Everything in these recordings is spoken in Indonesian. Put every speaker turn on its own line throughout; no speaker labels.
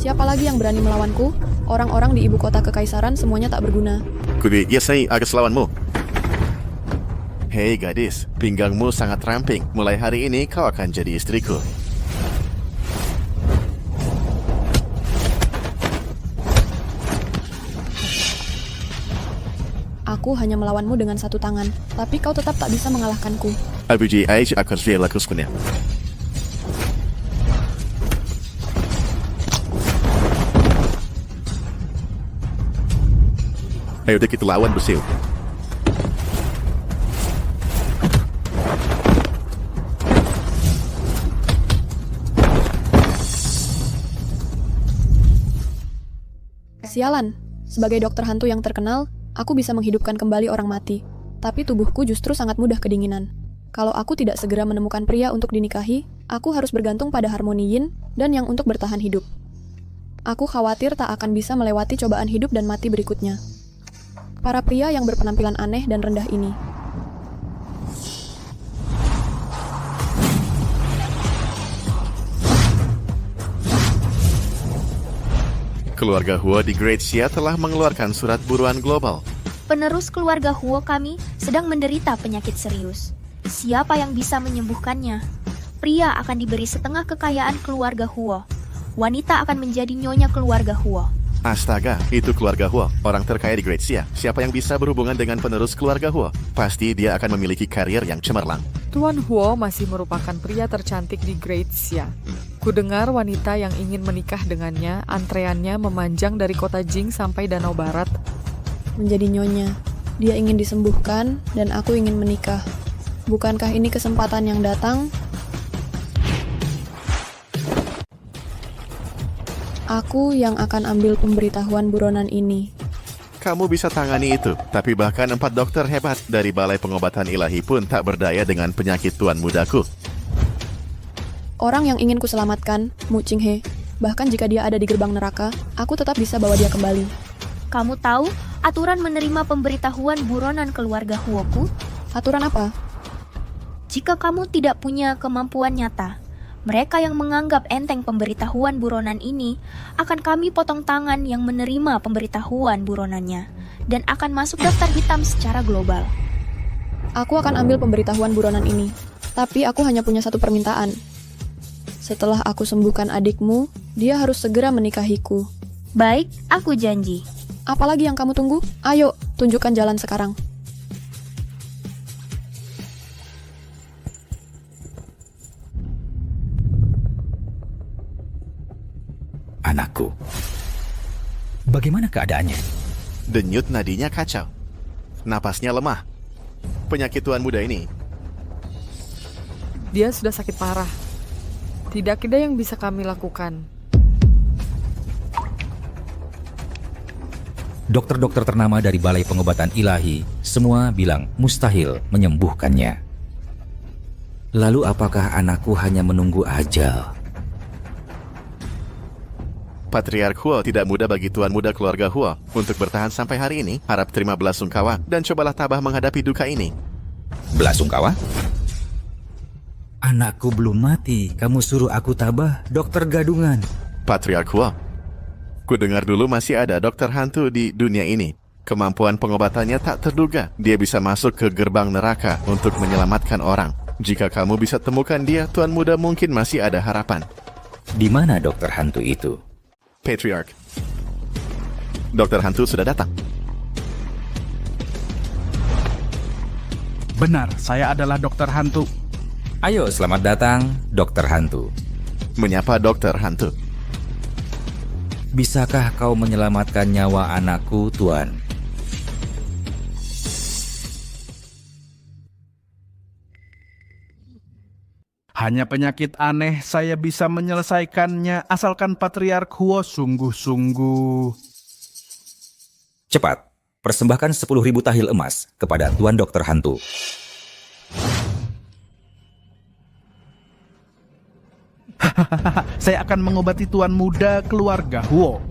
Siapa lagi yang berani melawanku? Orang-orang di ibu kota kekaisaran semuanya tak berguna.
Kubiasai agas lawanmu. Hei gadis, pinggangmu sangat ramping. Mulai hari ini kau akan jadi istriku.
Aku hanya melawanmu dengan satu tangan, tapi kau tetap tak bisa mengalahkanku.
Abuji Aij akan lakukannya. Ayo deh kita lawan Basil.
Sialan, sebagai dokter hantu yang terkenal, aku bisa menghidupkan kembali orang mati. Tapi tubuhku justru sangat mudah kedinginan. Kalau aku tidak segera menemukan pria untuk dinikahi, aku harus bergantung pada harmoni yin dan yang untuk bertahan hidup. Aku khawatir tak akan bisa melewati cobaan hidup dan mati berikutnya. Para pria yang berpenampilan aneh dan rendah ini.
Keluarga Huo di Great Xia telah mengeluarkan surat buruan global.
Penerus keluarga Huo kami sedang menderita penyakit serius. Siapa yang bisa menyembuhkannya? Pria akan diberi setengah kekayaan keluarga Huo. Wanita akan menjadi nyonya keluarga Huo.
Astaga, itu keluarga Huo, orang terkaya di Great Xia. Siapa yang bisa berhubungan dengan penerus keluarga Huo? Pasti dia akan memiliki karier yang cemerlang.
Tuan Huo masih merupakan pria tercantik di Great Xia. Kudengar wanita yang ingin menikah dengannya, antreannya memanjang dari kota Jing sampai Danau Barat.
Menjadi nyonya, dia ingin disembuhkan dan aku ingin menikah. Bukankah ini kesempatan yang datang? Aku yang akan ambil pemberitahuan buronan ini.
Kamu bisa tangani itu, tapi bahkan 4 dokter hebat dari Balai Pengobatan Ilahi pun tak berdaya dengan penyakit tuan mudaku.
Orang yang ingin kuselamatkan, Mu Qinghe. Bahkan jika dia ada di gerbang neraka, aku tetap bisa bawa dia kembali.
Kamu tahu aturan menerima pemberitahuan buronan keluarga Huoku?
Aturan apa?
Jika kamu tidak punya kemampuan nyata, mereka yang menganggap enteng pemberitahuan buronan ini akan kami potong tangan yang menerima pemberitahuan buronannya dan akan masuk daftar hitam secara global.
Aku akan ambil pemberitahuan buronan ini, tapi aku hanya punya satu permintaan. Setelah aku sembuhkan adikmu, dia harus segera menikahiku.
Baik, aku janji.
Apalagi yang kamu tunggu? Ayo, tunjukkan jalan sekarang.
Anakku, bagaimana keadaannya?
Denyut nadinya kacau. Napasnya lemah. Penyakit tuan muda ini.
Dia sudah sakit parah. Tidak ada yang bisa kami lakukan.
Dokter-dokter ternama dari Balai Pengobatan Ilahi semua bilang mustahil menyembuhkannya. Lalu apakah anakku hanya menunggu ajal?
Patriark Huo tidak mudah bagi tuan muda keluarga Huo untuk bertahan sampai hari ini. Harap terima belasungkawa dan cobalah tabah menghadapi duka ini.
Belasungkawa? Anakku belum mati, kamu suruh aku tabah, dokter gadungan.
Patriark Huo, ku dengar dulu masih ada dokter hantu di dunia ini. Kemampuan pengobatannya tak terduga. Dia bisa masuk ke gerbang neraka untuk menyelamatkan orang. Jika kamu bisa temukan dia, tuan muda mungkin masih ada harapan.
Di mana dokter hantu itu?
Patriark, dokter hantu sudah datang.
Benar, saya adalah dokter hantu.
Ayo, selamat datang, dokter hantu.
Menyapa dokter hantu.
Bisakah kau menyelamatkan nyawa anakku, Tuan?
Hanya penyakit aneh saya bisa menyelesaikannya asalkan Patriark Huo sungguh-sungguh.
Cepat, persembahkan 10.000 tahil emas kepada Tuan Dokter Hantu.
Saya akan mengobati tuan muda keluarga Huo.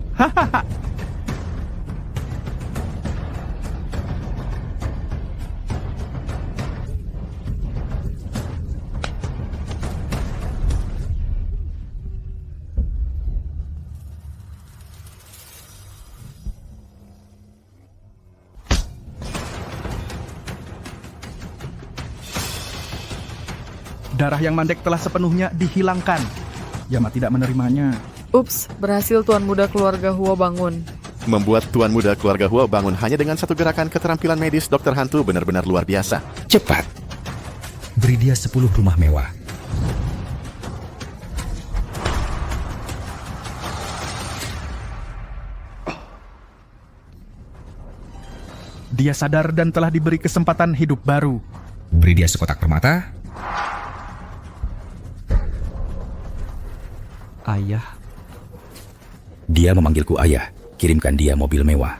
Darah yang mandek telah sepenuhnya dihilangkan. Yama tidak menerimanya.
Ups, berhasil Tuan Muda keluarga Huo bangun.
Membuat Tuan Muda keluarga Huo bangun hanya dengan satu gerakan keterampilan medis Dokter Hantu benar-benar luar biasa.
Cepat, beri dia 10 rumah mewah.
Dia sadar dan telah diberi kesempatan hidup baru.
Beri dia sekotak permata.
Ayah.
Dia memanggilku ayah. Kirimkan dia mobil mewah.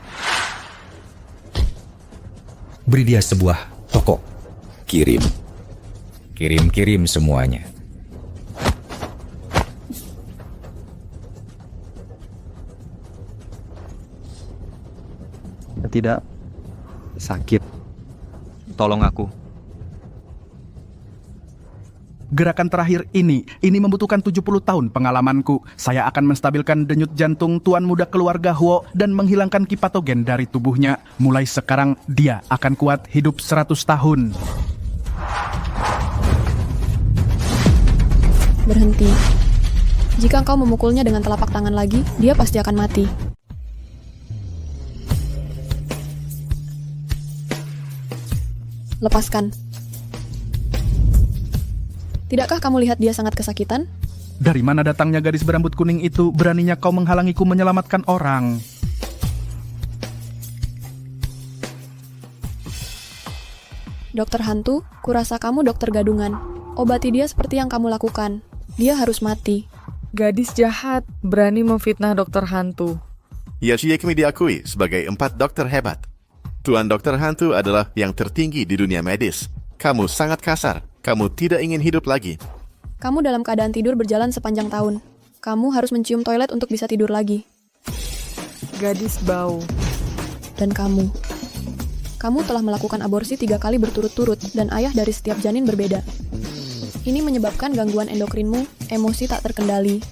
Beri dia sebuah toko. Kirim. Kirim semuanya.
Tidak. Sakit. Tolong aku.
Gerakan terakhir ini membutuhkan 70 tahun pengalamanku. Saya akan menstabilkan denyut jantung Tuan Muda keluarga Huo dan menghilangkan ki patogen dari tubuhnya. Mulai sekarang dia akan kuat hidup 100 tahun.
Berhenti. Jika engkau memukulnya dengan telapak tangan lagi, dia pasti akan mati. Lepaskan. Tidakkah kamu lihat dia sangat kesakitan?
Dari mana datangnya gadis berambut kuning itu? Beraninya kau menghalangiku menyelamatkan orang.
Dokter Hantu, kurasa kamu dokter gadungan. Obati dia seperti yang kamu lakukan. Dia harus mati.
Gadis jahat, berani memfitnah Dokter Hantu.
Yoshiaki diakui sebagai 4 dokter hebat. Tuan Dokter Hantu adalah yang tertinggi di dunia medis. Kamu sangat kasar. Kamu tidak ingin hidup lagi.
Kamu dalam keadaan tidur berjalan sepanjang tahun. Kamu harus mencium toilet untuk bisa tidur lagi.
Gadis bau.
Dan kamu telah melakukan aborsi 3 kali berturut-turut dan ayah dari setiap janin berbeda. Ini menyebabkan gangguan endokrinmu, emosi tak terkendali,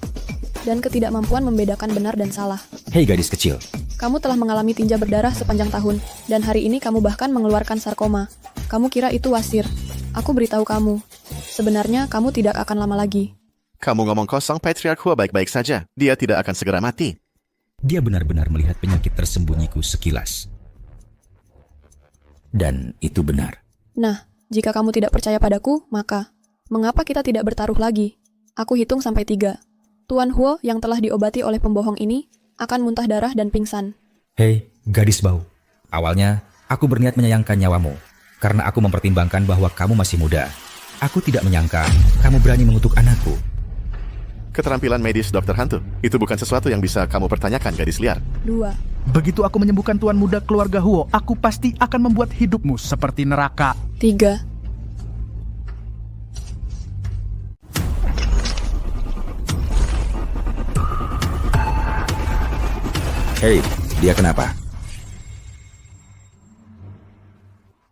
dan ketidakmampuan membedakan benar dan salah.
Hei gadis kecil,
Kamu telah mengalami tinja berdarah sepanjang tahun, dan hari ini kamu bahkan mengeluarkan sarkoma. Kamu kira itu wasir. Aku beritahu kamu, sebenarnya kamu tidak akan lama lagi.
Kamu ngomong kosong, Patriark Huo baik-baik saja. Dia tidak akan segera mati.
dia benar-benar melihat penyakit tersembunyiku sekilas. Dan itu benar.
Nah, jika kamu tidak percaya padaku, maka mengapa kita tidak bertaruh lagi? Aku hitung sampai 3. Tuan Huo yang telah diobati oleh pembohong ini akan muntah darah dan pingsan.
Hei, gadis bau. Awalnya, aku berniat menyayangkan nyawamu, karena aku mempertimbangkan bahwa kamu masih muda. Aku tidak menyangka kamu berani mengutuk anakku.
Keterampilan medis Dokter Hantu, itu bukan sesuatu yang bisa kamu pertanyakan, gadis liar.
2.
Begitu aku menyembuhkan Tuan Muda keluarga Huo, aku pasti akan membuat hidupmu seperti neraka.
3.
Hei, dia kenapa?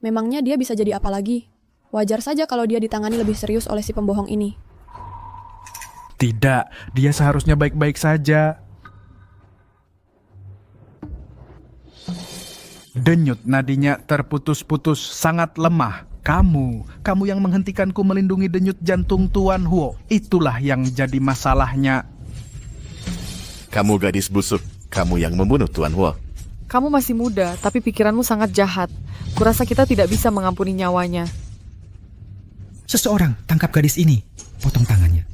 Memangnya dia bisa jadi apa lagi? Wajar saja kalau dia ditangani lebih serius oleh si pembohong ini.
Tidak, dia seharusnya baik-baik saja. Denyut nadinya terputus-putus, sangat lemah. Kamu yang menghentikanku melindungi denyut jantung Tuan Huo. Itulah yang jadi masalahnya.
Kamu gadis busuk, kamu yang membunuh Tuan Huo.
Kamu masih muda, tapi pikiranmu sangat jahat. Kurasa kita tidak bisa mengampuni nyawanya.
Seseorang tangkap gadis ini, potong tangannya.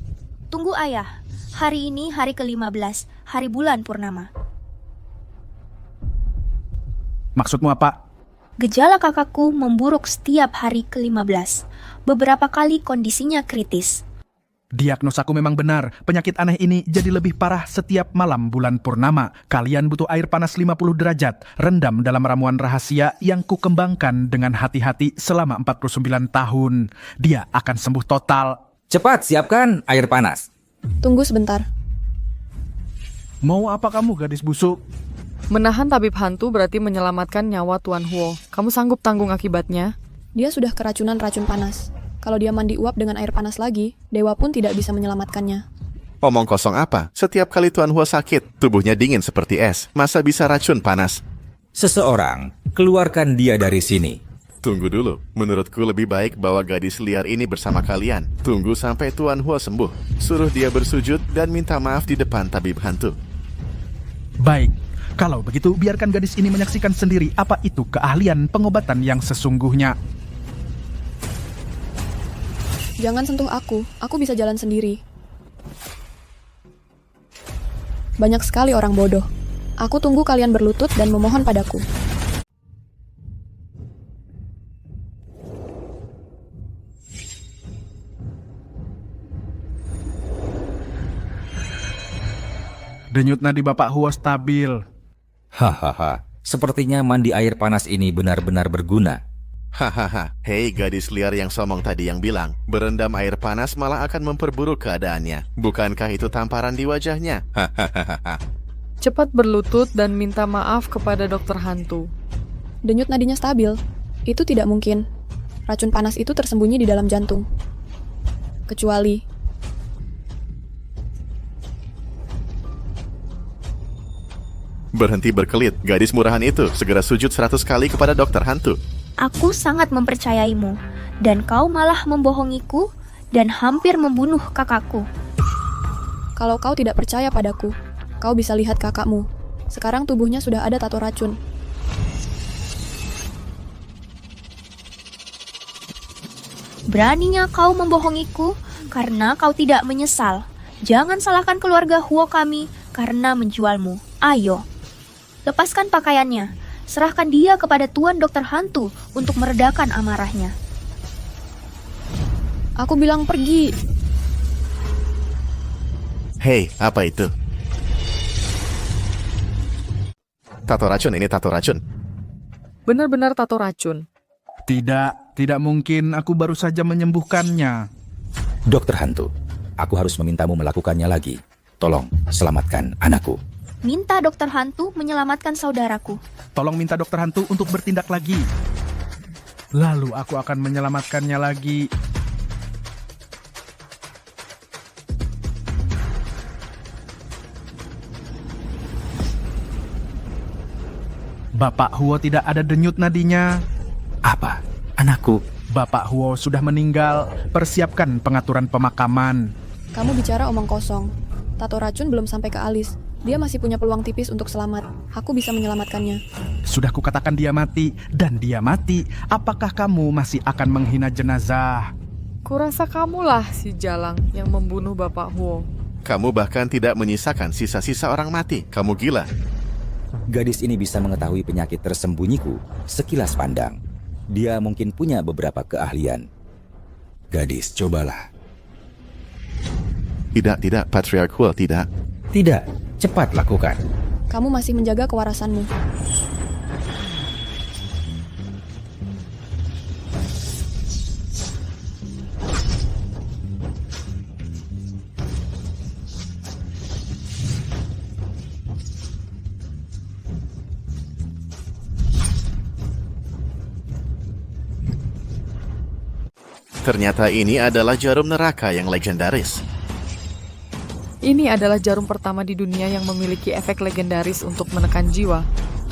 Tunggu ayah, hari ini hari ke-15, hari bulan purnama.
Maksudmu apa?
Gejala kakakku memburuk setiap hari ke-15. Beberapa kali kondisinya kritis.
Diagnosaku memang benar, penyakit aneh ini jadi lebih parah setiap malam bulan purnama. Kalian butuh air panas 50 derajat, rendam dalam ramuan rahasia yang kukembangkan dengan hati-hati selama 49 tahun. Dia akan sembuh total.
Cepat siapkan air panas.
Tunggu sebentar.
Mau apa kamu gadis busuk?
Menahan tabib hantu berarti menyelamatkan nyawa Tuan Huo. Kamu sanggup tanggung akibatnya?
Dia sudah keracunan racun panas. Kalau dia mandi uap dengan air panas lagi, dewa pun tidak bisa menyelamatkannya.
Omong kosong apa? Setiap kali Tuan Huo sakit, tubuhnya dingin seperti es. Masa bisa racun panas?
Seseorang, keluarkan dia dari sini.
Tunggu dulu, menurutku lebih baik bawa gadis liar ini bersama kalian. Tunggu sampai Tuan Huo sembuh. Suruh dia bersujud dan minta maaf di depan tabib hantu.
Baik, kalau begitu biarkan gadis ini menyaksikan sendiri apa itu keahlian pengobatan yang sesungguhnya.
Jangan sentuh aku bisa jalan sendiri. Banyak sekali orang bodoh. Aku tunggu kalian berlutut dan memohon padaku.
Denyut nadi Bapak Huo stabil.
Hahaha, sepertinya mandi air panas ini benar-benar berguna.
Hahaha, hei gadis liar yang somong tadi yang bilang, berendam air panas malah akan memperburuk keadaannya. Bukankah itu tamparan di wajahnya? Hahaha.
Cepat berlutut dan minta maaf kepada dokter hantu.
Denyut nadinya stabil. Itu tidak mungkin. Racun panas itu tersembunyi di dalam jantung. Kecuali...
Berhenti berkelit, gadis murahan itu segera sujud 100 kali kepada dokter hantu.
Aku sangat mempercayaimu, dan kau malah membohongiku dan hampir membunuh kakakku.
Kalau kau tidak percaya padaku, kau bisa lihat kakakmu. Sekarang tubuhnya sudah ada tato racun.
Beraninya kau membohongiku karena kau tidak menyesal. Jangan salahkan keluarga Huo kami karena menjualmu. Ayo, lepaskan pakaiannya. Serahkan dia kepada Tuan Dokter Hantu untuk meredakan amarahnya.
Aku bilang pergi.
Hei, apa itu? Tato racun, ini tato racun.
Benar-benar tato racun.
Tidak mungkin, aku baru saja menyembuhkannya.
Dokter hantu, aku harus memintamu melakukannya lagi. Tolong, selamatkan anakku.
Minta Dokter Hantu menyelamatkan saudaraku.
Tolong minta dokter hantu untuk bertindak lagi. Lalu aku akan menyelamatkannya lagi. Bapak Huo tidak ada denyut nadinya.
Apa? Anakku?
Bapak Huo sudah meninggal. Persiapkan pengaturan pemakaman.
Kamu bicara omong kosong. Tato racun belum sampai ke alis. Dia masih punya peluang tipis untuk selamat. Aku bisa menyelamatkannya.
Sudah kukatakan dia mati, dan dia mati. Apakah kamu masih akan menghina jenazah?
Kurasa kamulah si Jalang yang membunuh Bapak Huo.
Kamu bahkan tidak menyisakan sisa-sisa orang mati. Kamu gila.
Gadis ini bisa mengetahui penyakit tersembunyiku sekilas pandang. Dia mungkin punya beberapa keahlian. Gadis, cobalah.
Tidak, Patriarch Huo, tidak.
Tidak, cepat lakukan.
Kamu masih menjaga kewarasanmu.
Ternyata ini adalah jarum neraka yang legendaris.
Ini adalah jarum pertama di dunia yang memiliki efek legendaris untuk menekan jiwa.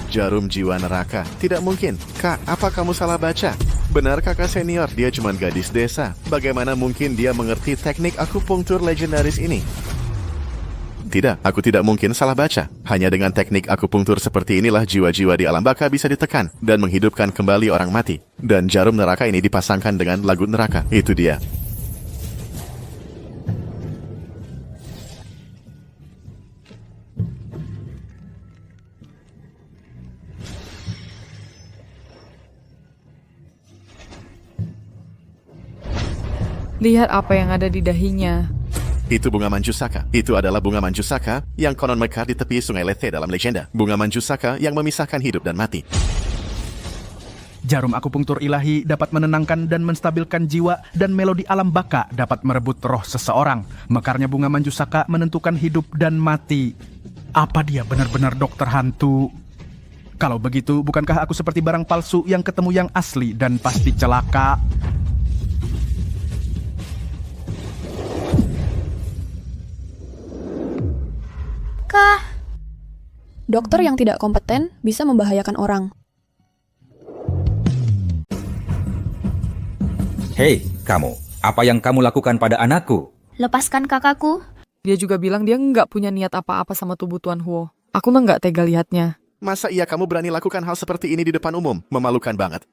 Jarum jiwa neraka. Tidak mungkin. Kak, apa kamu salah baca? Benar kakak senior, dia cuma gadis desa. Bagaimana mungkin dia mengerti teknik akupunktur legendaris ini? Tidak, aku tidak mungkin salah baca. Hanya dengan teknik akupunktur seperti inilah jiwa-jiwa di alam baka bisa ditekan dan menghidupkan kembali orang mati. Dan jarum neraka ini dipasangkan dengan lagu neraka. Itu dia.
Lihat apa yang ada di dahinya.
Itu bunga manjusaka. Itu adalah bunga manjusaka yang konon mekar di tepi sungai Lethe dalam legenda. Bunga manjusaka yang memisahkan hidup dan mati.
Jarum akupunktur ilahi dapat menenangkan dan menstabilkan jiwa, dan melodi alam baka dapat merebut roh seseorang. Mekarnya bunga manjusaka menentukan hidup dan mati. Apa dia benar-benar dokter hantu? Kalau begitu, bukankah aku seperti barang palsu yang ketemu yang asli dan pasti celaka?
Dokter yang tidak kompeten bisa membahayakan orang.
Hei, kamu. Apa yang kamu lakukan pada anakku?
Lepaskan kakakku.
Dia juga bilang dia nggak punya niat apa-apa sama tubuh Tuan Huo. Aku mah nggak tega lihatnya.
Masa iya kamu berani lakukan hal seperti ini di depan umum? Memalukan banget.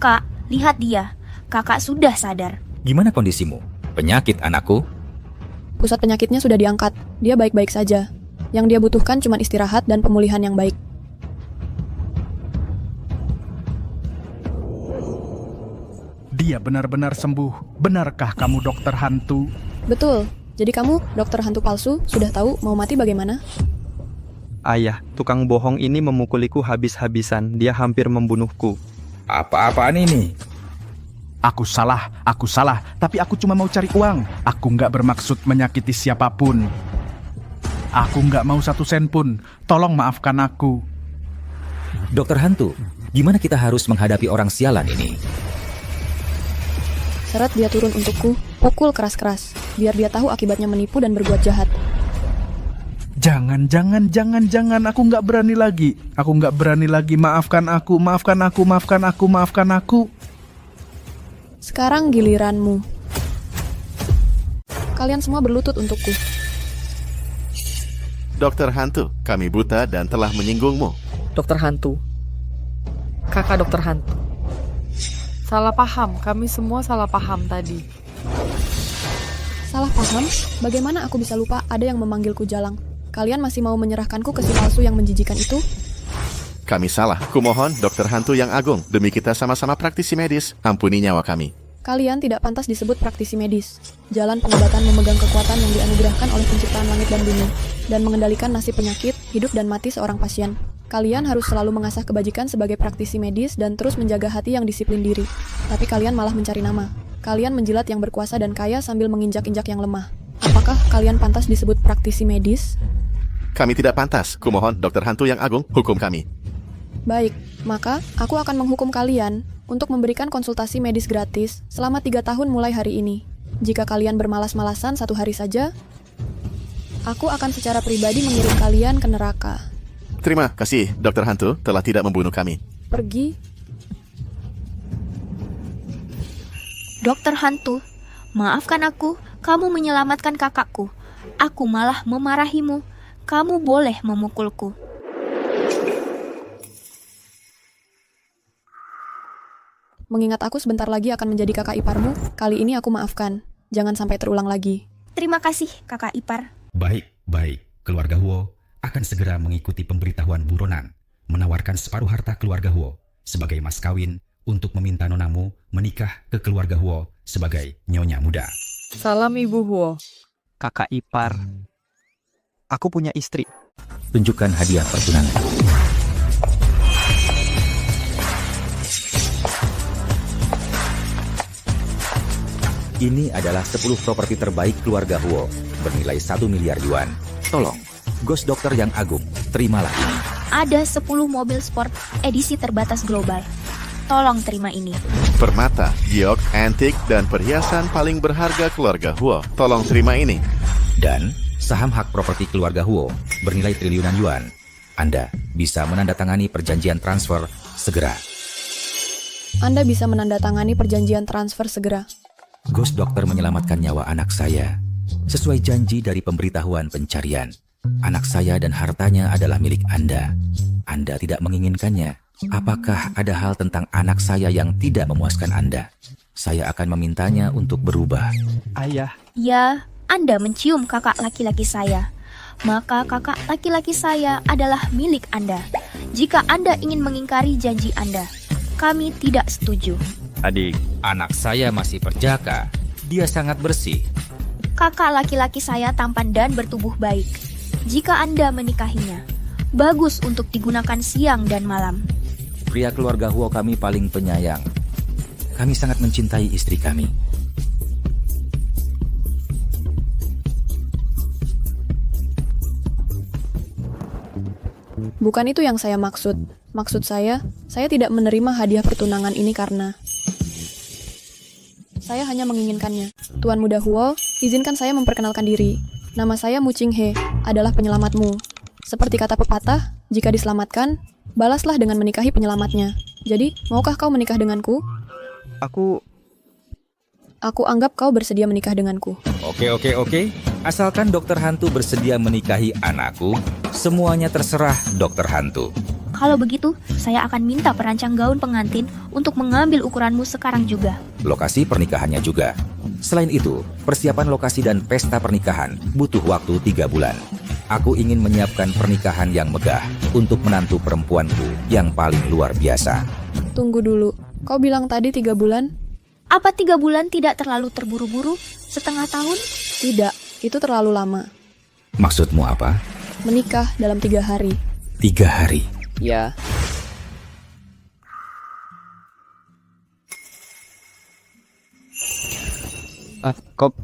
Kak, lihat dia. Kakak sudah sadar.
Gimana kondisimu? Penyakit anakku?
Pusat penyakitnya sudah diangkat. Dia baik-baik saja. Yang dia butuhkan cuma istirahat dan pemulihan yang baik.
Dia benar-benar sembuh. Benarkah kamu dokter hantu?
Betul. Jadi kamu, dokter hantu palsu, sudah tahu mau mati bagaimana?
Ayah, tukang bohong ini memukuliku habis-habisan. Dia hampir membunuhku.
Apa-apaan ini?
Aku salah, tapi aku cuma mau cari uang. Aku nggak bermaksud menyakiti siapapun. Aku nggak mau 1 sen pun. Tolong maafkan aku.
Dokter hantu, gimana kita harus menghadapi orang sialan ini?
Seret dia turun untukku, pukul keras-keras, biar dia tahu akibatnya menipu dan berbuat jahat.
Jangan, aku nggak berani lagi. Maafkan aku.
Sekarang giliranmu. Kalian semua berlutut untukku.
Dokter hantu, kami buta dan telah menyinggungmu.
Dokter hantu. Kakak dokter hantu. Salah paham, kami semua salah paham tadi.
Salah paham? Bagaimana aku bisa lupa ada yang memanggilku Jalang? Kalian masih mau menyerahkanku ke si palsu yang menjijikan itu?
Kami salah. Kumohon, dokter hantu yang agung. Demi kita sama-sama praktisi medis, ampuni nyawa kami.
Kalian tidak pantas disebut praktisi medis. Jalan pengobatan memegang kekuatan yang dianugerahkan oleh penciptaan langit dan bumi, dan mengendalikan nasib penyakit, hidup dan mati seorang pasien. Kalian harus selalu mengasah kebajikan sebagai praktisi medis dan terus menjaga hati yang disiplin diri. Tapi kalian malah mencari nama. Kalian menjilat yang berkuasa dan kaya sambil menginjak-injak yang lemah. Apakah kalian pantas disebut praktisi medis?
Kami tidak pantas. Kumohon, dokter hantu yang agung, hukum kami.
Baik, maka aku akan menghukum kalian untuk memberikan konsultasi medis gratis selama 3 tahun mulai hari ini. Jika kalian bermalas-malasan 1 hari saja, aku akan secara pribadi mengirim kalian ke neraka.
Terima kasih, dokter hantu telah tidak membunuh kami.
Pergi.
Dokter hantu, maafkan aku. Kamu menyelamatkan kakakku. Aku malah memarahimu. Kamu boleh memukulku.
Mengingat aku sebentar lagi akan menjadi kakak iparmu, kali ini aku maafkan. Jangan sampai terulang lagi.
Terima kasih, kakak ipar.
Baik. Keluarga Huo akan segera mengikuti pemberitahuan buronan, menawarkan separuh harta keluarga Huo sebagai mas kawin untuk meminta nonamu menikah ke keluarga Huo sebagai nyonya muda.
Salam Ibu Huo.
Kakak ipar. Aku punya istri.
Tunjukkan hadiah pertunangan. Ini adalah 10 properti terbaik keluarga Huo, bernilai 1 miliar yuan. Tolong, Ghost Dokter yang agung, terimalah ini.
Ada 10 mobil sport edisi terbatas global. Tolong terima ini.
Permata, giok, antik, dan perhiasan paling berharga keluarga Huo. Tolong terima ini.
Dan saham hak properti keluarga Huo bernilai triliunan yuan. Anda bisa menandatangani perjanjian transfer segera.
Anda bisa menandatangani perjanjian transfer segera.
Ghost Dokter menyelamatkan nyawa anak saya. Sesuai janji dari pemberitahuan pencarian, anak saya dan hartanya adalah milik Anda. Anda tidak menginginkannya. Apakah ada hal tentang anak saya yang tidak memuaskan Anda? Saya akan memintanya untuk berubah.
Ayah,
Ya, Anda mencium kakak laki-laki saya. Maka kakak laki-laki saya adalah milik Anda. Jika Anda ingin mengingkari janji Anda, kami tidak setuju.
adik.
Anak saya masih perjaka. Dia sangat bersih.
Kakak laki-laki saya tampan dan bertubuh baik. Jika Anda menikahinya, bagus untuk digunakan siang dan malam.
Pria keluarga Huo kami paling penyayang. Kami sangat mencintai istri kami.
Bukan itu yang saya maksud. Maksud saya tidak menerima hadiah pertunangan ini karena saya hanya menginginkannya. Tuan Muda Huo, izinkan saya memperkenalkan diri. Nama saya Mu Ching He, adalah penyelamatmu. Seperti kata pepatah, jika diselamatkan, balaslah dengan menikahi penyelamatnya. Jadi, maukah kau menikah denganku? Aku anggap kau bersedia menikah denganku.
Oke. Asalkan dokter hantu bersedia menikahi anakku, semuanya terserah dokter hantu.
Kalau begitu, saya akan minta perancang gaun pengantin untuk mengambil ukuranmu sekarang juga.
Lokasi pernikahannya juga. Selain itu, persiapan lokasi dan pesta pernikahan butuh waktu 3 bulan. Aku ingin menyiapkan pernikahan yang megah untuk menantu perempuanku yang paling luar biasa.
Tunggu dulu, kau bilang tadi 3 bulan?
Apa 3 bulan tidak terlalu terburu-buru? Setengah tahun?
Tidak, itu terlalu lama.
Maksudmu apa?
Menikah dalam 3 hari.
3 hari.
Ya.
Kok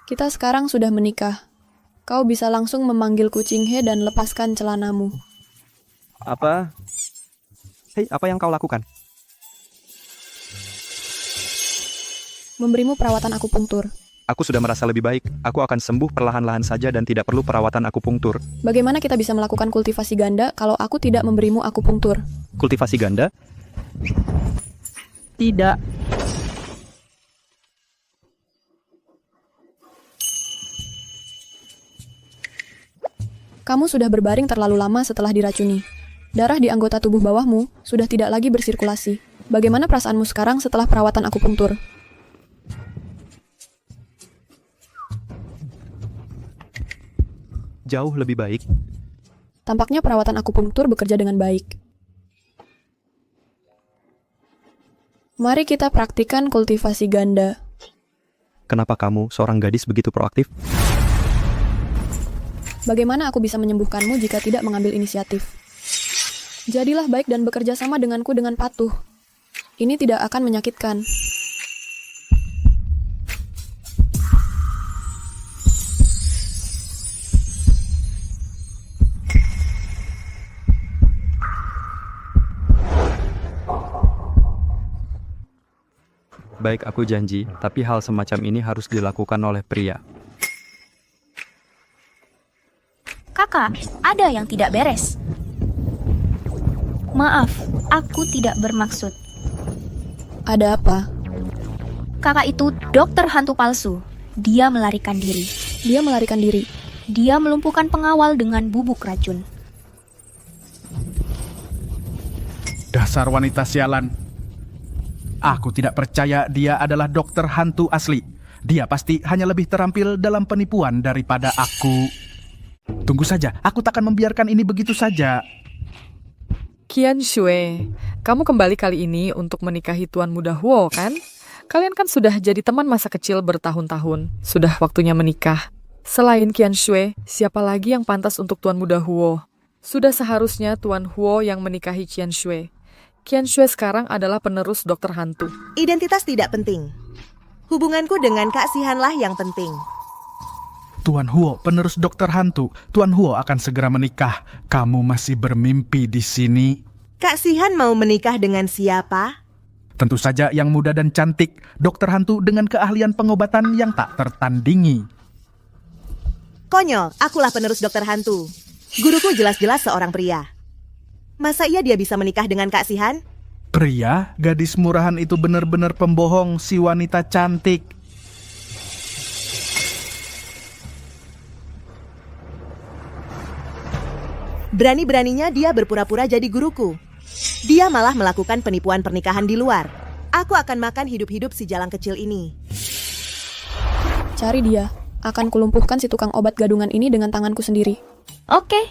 Kita sekarang sudah menikah. Kau bisa langsung memanggil Ching He dan lepaskan celanamu.
apa? Hei, apa yang kau lakukan?
Memberimu perawatan akupunktur.
Aku sudah merasa lebih baik. Aku akan sembuh perlahan-lahan saja dan tidak perlu perawatan akupunktur.
Bagaimana kita bisa melakukan kultivasi ganda kalau aku tidak memberimu akupunktur?
Kultivasi ganda? Tidak.
Kamu sudah berbaring terlalu lama setelah diracuni. Darah di anggota tubuh bawahmu sudah tidak lagi bersirkulasi. Bagaimana perasaanmu sekarang setelah perawatan akupunktur?
Jauh lebih baik.
Tampaknya perawatan akupunktur bekerja dengan baik. Mari kita praktikkan kultivasi ganda.
Kenapa kamu, seorang gadis, begitu proaktif?
Bagaimana aku bisa menyembuhkanmu jika tidak mengambil inisiatif? Jadilah baik dan bekerja sama denganku dengan patuh. Ini tidak akan menyakitkan.
Baik, aku janji, tapi hal semacam ini harus dilakukan oleh pria.
Kakak, ada yang tidak beres. Maaf, aku tidak bermaksud.
Ada apa?
Kakak itu dokter hantu palsu. Dia melarikan diri.
Dia melarikan diri.
Dia melumpuhkan pengawal dengan bubuk racun.
Dasar wanita sialan. Aku tidak percaya dia adalah dokter hantu asli. Dia pasti hanya lebih terampil dalam penipuan daripada aku. Tunggu saja, aku takkan membiarkan ini begitu saja.
Qian Shui, kamu kembali kali ini untuk menikahi Tuan Muda Huo, kan? Kalian kan sudah jadi teman masa kecil bertahun-tahun. Sudah waktunya menikah. Selain Qian Shui, siapa lagi yang pantas untuk Tuan Muda Huo? Sudah seharusnya Tuan Huo yang menikahi Qian Shui. Qian Shui sekarang adalah penerus dokter hantu.
Identitas tidak penting. Hubunganku dengan Kak Sihanlah yang penting.
Tuan Huo, penerus dokter hantu. Tuan Huo akan segera menikah. Kamu masih bermimpi di sini.
Kak Sihan mau menikah dengan siapa?
Tentu saja yang muda dan cantik. Dokter hantu dengan keahlian pengobatan yang tak tertandingi.
Konyol, akulah penerus dokter hantu. Guruku jelas-jelas seorang pria. Masa iya dia bisa menikah dengan Kak Sihan?
Pria, gadis murahan itu benar-benar pembohong, si wanita cantik.
Berani-beraninya dia berpura-pura jadi guruku. Dia malah melakukan penipuan pernikahan di luar. Aku akan makan hidup-hidup si jalang kecil ini.
Cari dia. Akan kulumpuhkan si tukang obat gadungan ini dengan tanganku sendiri.
Oke.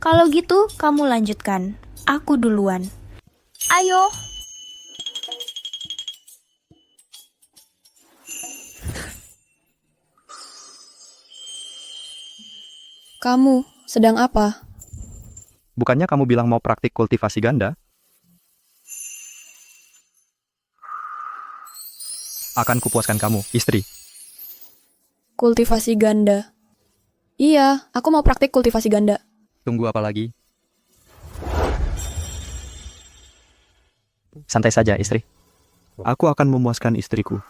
Kalau gitu, kamu lanjutkan. Aku duluan. Ayo.
Kamu sedang apa?
Bukannya kamu bilang mau praktik kultivasi ganda? Akan kupuaskan kamu, istri.
Kultivasi ganda. Iya, aku mau praktik kultivasi ganda.
Tunggu apa lagi? Santai saja, istri. Aku akan memuaskan istriku.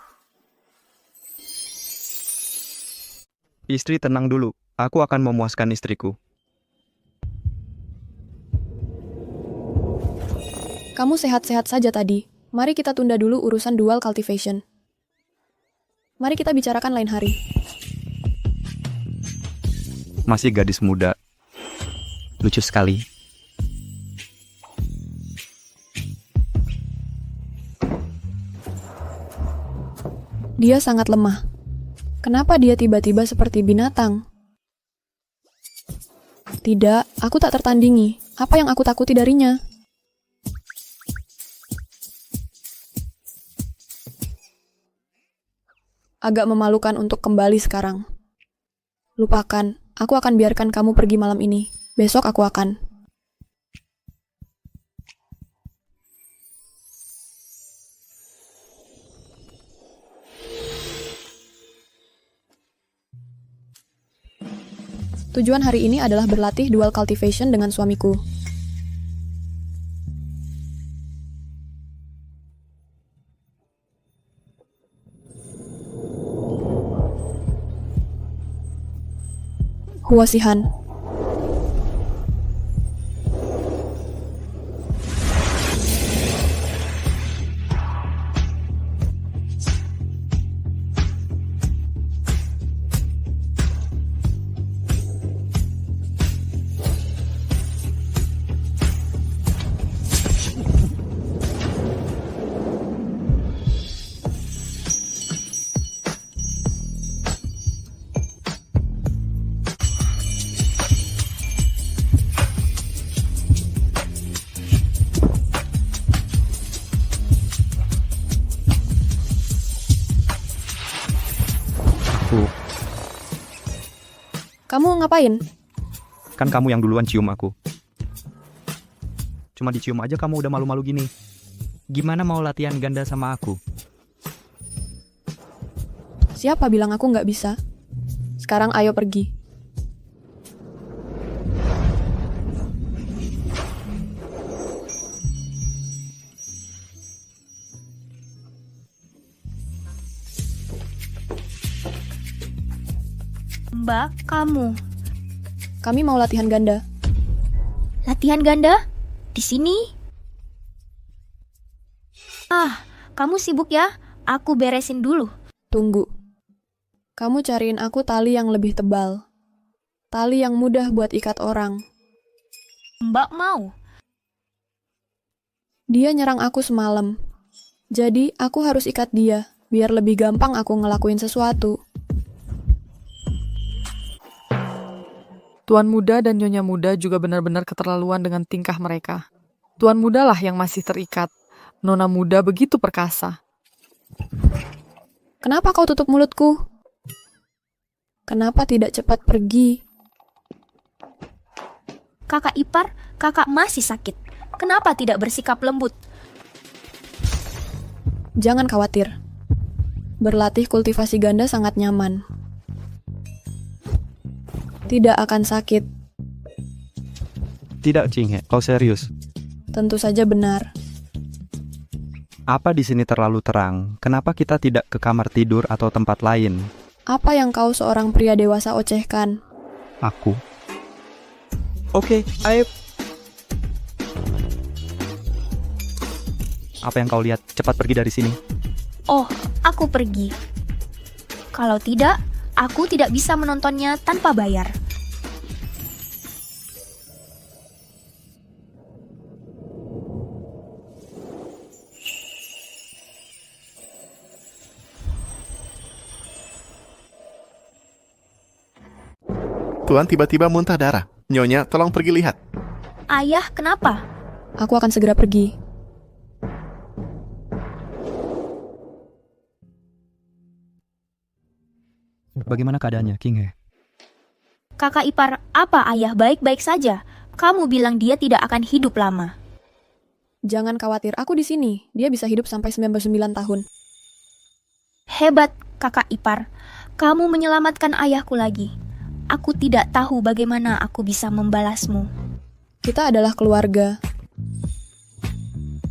Istri, tenang dulu. Aku akan memuaskan istriku.
Kamu sehat-sehat saja tadi. Mari kita tunda dulu urusan dual cultivation. Mari kita bicarakan lain hari.
Masih gadis muda. Lucu sekali.
Dia sangat lemah. Kenapa dia tiba-tiba seperti binatang? Tidak, aku tak tertandingi. Apa yang aku takuti darinya? Agak memalukan untuk kembali sekarang. Lupakan, aku akan biarkan kamu pergi malam ini. Besok aku akan. Tujuan hari ini adalah berlatih dual cultivation dengan suamiku. Huasihan. Kamu ngapain?
Kan kamu yang duluan cium aku. Cuma dicium aja kamu udah malu-malu gini. Gimana mau latihan ganda sama aku?
Siapa bilang aku nggak bisa? Sekarang ayo pergi.
Mbak, kamu.
Kami mau latihan ganda.
Latihan ganda? Di sini? Ah, kamu sibuk ya? Aku beresin dulu.
Tunggu. Kamu cariin aku tali yang lebih tebal. Tali yang mudah buat ikat orang.
Mbak mau?
Dia nyerang aku semalam. Jadi, aku harus ikat dia, biar lebih gampang aku ngelakuin sesuatu.
Tuan muda dan nyonya muda juga benar-benar keterlaluan dengan tingkah mereka. Tuan muda lah yang masih terikat. Nona muda begitu perkasa.
Kenapa kau tutup mulutku? Kenapa tidak cepat pergi?
Kakak ipar, kakak masih sakit. Kenapa tidak bersikap lembut?
Jangan khawatir. Berlatih kultivasi ganda sangat nyaman. Tidak akan sakit.
Tidak, Cinghe. Kau serius?
Tentu saja benar.
Apa di sini terlalu terang? Kenapa kita tidak ke kamar tidur atau tempat lain?
Apa yang kau seorang pria dewasa ocehkan?
Aku. Oke, ayo. Apa yang kau lihat? Cepat pergi dari sini.
Oh, aku pergi. Kalau tidak, aku tidak bisa menontonnya tanpa bayar.
Tuan tiba-tiba muntah darah. Nyonya, tolong pergi lihat.
Ayah, kenapa?
Aku akan segera pergi.
Bagaimana keadaannya, Cinghe?
Kakak ipar, apa ayah baik-baik saja? Kamu bilang dia tidak akan hidup lama.
Jangan khawatir, aku di sini. Dia bisa hidup sampai 99 tahun.
Hebat, kakak ipar. Kamu menyelamatkan ayahku lagi. Aku tidak tahu bagaimana aku bisa membalasmu.
Kita adalah keluarga.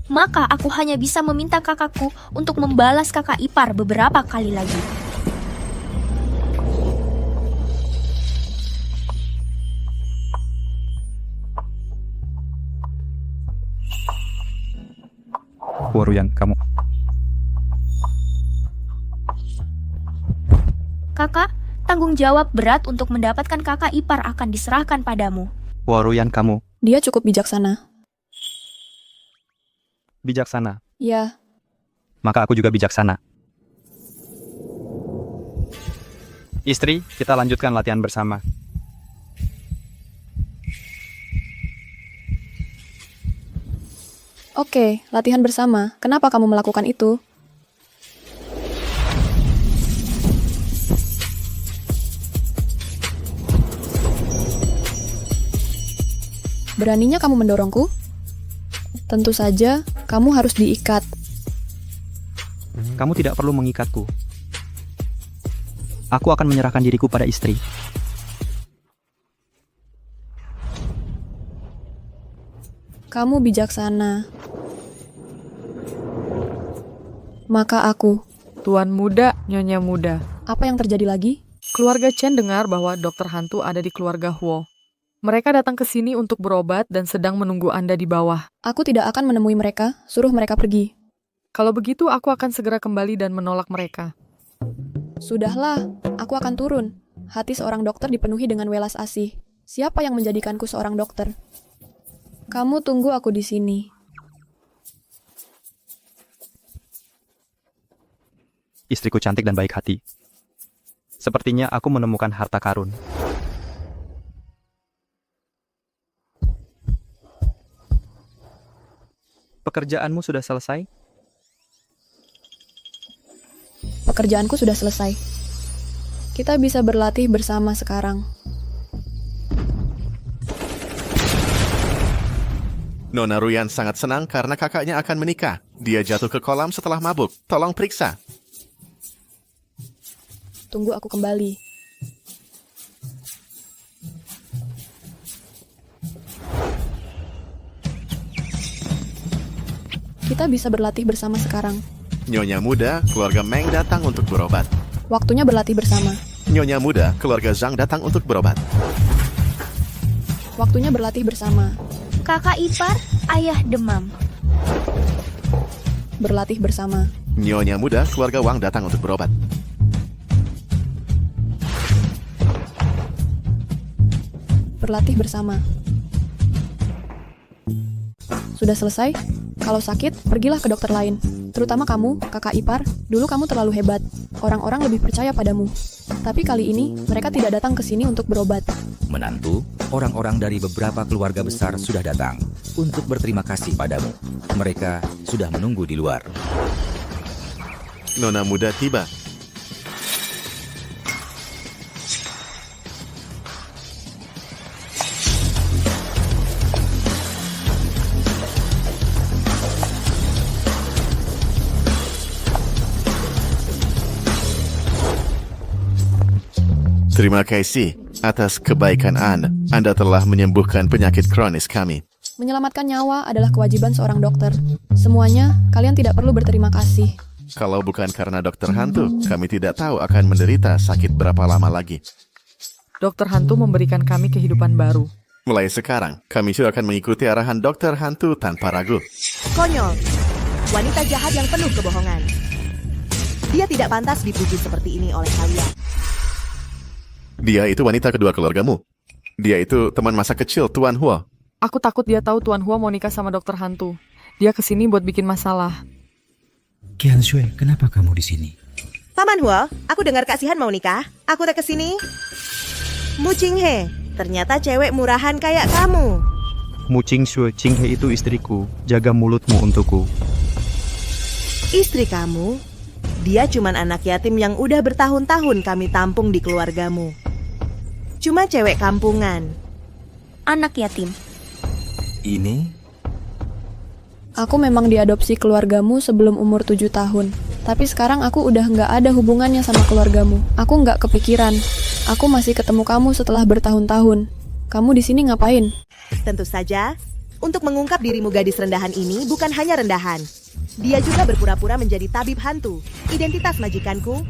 maka aku hanya bisa meminta kakakku untuk membalas kakak ipar beberapa kali lagi.
Huoruyan, kamu.
Kakak, tanggung jawab berat untuk mendapatkan kakak ipar akan diserahkan padamu.
Huoruyan, kamu.
Dia cukup bijaksana.
Bijaksana.
Ya,
Maka aku juga bijaksana. Istri, kita lanjutkan latihan bersama.
oke, latihan bersama. Kenapa kamu melakukan itu? Beraninya kamu mendorongku? Tentu saja, kamu harus diikat.
Kamu tidak perlu mengikatku. Aku akan menyerahkan diriku pada istri.
Kamu bijaksana. Maka aku.
Tuan muda, Nyonya muda.
Apa yang terjadi lagi?
Keluarga Chen dengar bahwa dokter hantu ada di keluarga Huo. Mereka datang ke sini untuk berobat dan sedang menunggu Anda di bawah.
Aku tidak akan menemui mereka, suruh mereka pergi.
Kalau begitu, aku akan segera kembali dan menolak mereka.
Sudahlah, aku akan turun. Hati seorang dokter dipenuhi dengan welas asih. Siapa yang menjadikanku seorang dokter? Kamu tunggu aku di sini.
Istriku cantik dan baik hati. Sepertinya aku menemukan harta karun. Pekerjaanmu sudah selesai?
Pekerjaanku sudah selesai. Kita bisa berlatih bersama sekarang.
Nona Ruyan sangat senang karena kakaknya akan menikah. Dia jatuh ke kolam setelah mabuk. Tolong periksa.
Tunggu aku kembali. Kita bisa berlatih bersama sekarang.
Nyonya muda, keluarga Meng datang untuk berobat.
Waktunya berlatih bersama.
Nyonya muda, keluarga Zhang datang untuk berobat.
Waktunya berlatih bersama.
Kakak ipar, ayah demam.
Berlatih bersama.
Nyonya muda, keluarga Wang datang untuk berobat.
Berlatih bersama. Sudah selesai? Kalau sakit, pergilah ke dokter lain. Terutama kamu, kakak ipar, dulu kamu terlalu hebat. Orang-orang lebih percaya padamu. Tapi kali ini, mereka tidak datang ke sini untuk berobat.
Menantu, orang-orang dari beberapa keluarga besar sudah datang untuk berterima kasih padamu. Mereka sudah menunggu di luar.
Nona muda tiba. Terima kasih atas kebaikan Anda. Anda telah menyembuhkan penyakit kronis kami.
Menyelamatkan nyawa adalah kewajiban seorang dokter. Semuanya, kalian tidak perlu berterima kasih.
Kalau bukan karena dokter hantu, kami tidak tahu akan menderita sakit berapa lama lagi.
Dokter hantu memberikan kami kehidupan baru.
Mulai sekarang, kami sudah akan mengikuti arahan dokter hantu tanpa ragu.
Konyol. Wanita jahat yang penuh kebohongan. Dia tidak pantas dipuji seperti ini oleh kalian.
Dia itu wanita kedua keluargamu. Dia itu teman masa kecil Tuan Huo.
Aku takut dia tahu Tuan Huo mau nikah sama dokter hantu. Dia kesini buat bikin masalah.
Qian Shui, kenapa kamu di sini?
Paman Huo, aku dengar Kak Sihan mau nikah. Aku tak kesini. Mu Qinghe, ternyata cewek murahan kayak kamu.
Mu Qingxue, Qinghe itu istriku. Jaga mulutmu untukku.
Istri kamu? Dia cuman anak yatim yang udah bertahun-tahun kami tampung di keluargamu. Cuma cewek kampungan.
Anak yatim.
Ini?
Aku memang diadopsi keluargamu sebelum umur 7 tahun. Tapi sekarang aku udah nggak ada hubungannya sama keluargamu. Aku nggak kepikiran. Aku masih ketemu kamu setelah bertahun-tahun. Kamu di sini ngapain?
Tentu saja, Untuk mengungkap dirimu gadis rendahan ini bukan hanya rendahan. Dia juga berpura-pura menjadi tabib hantu. Identitas majikanku,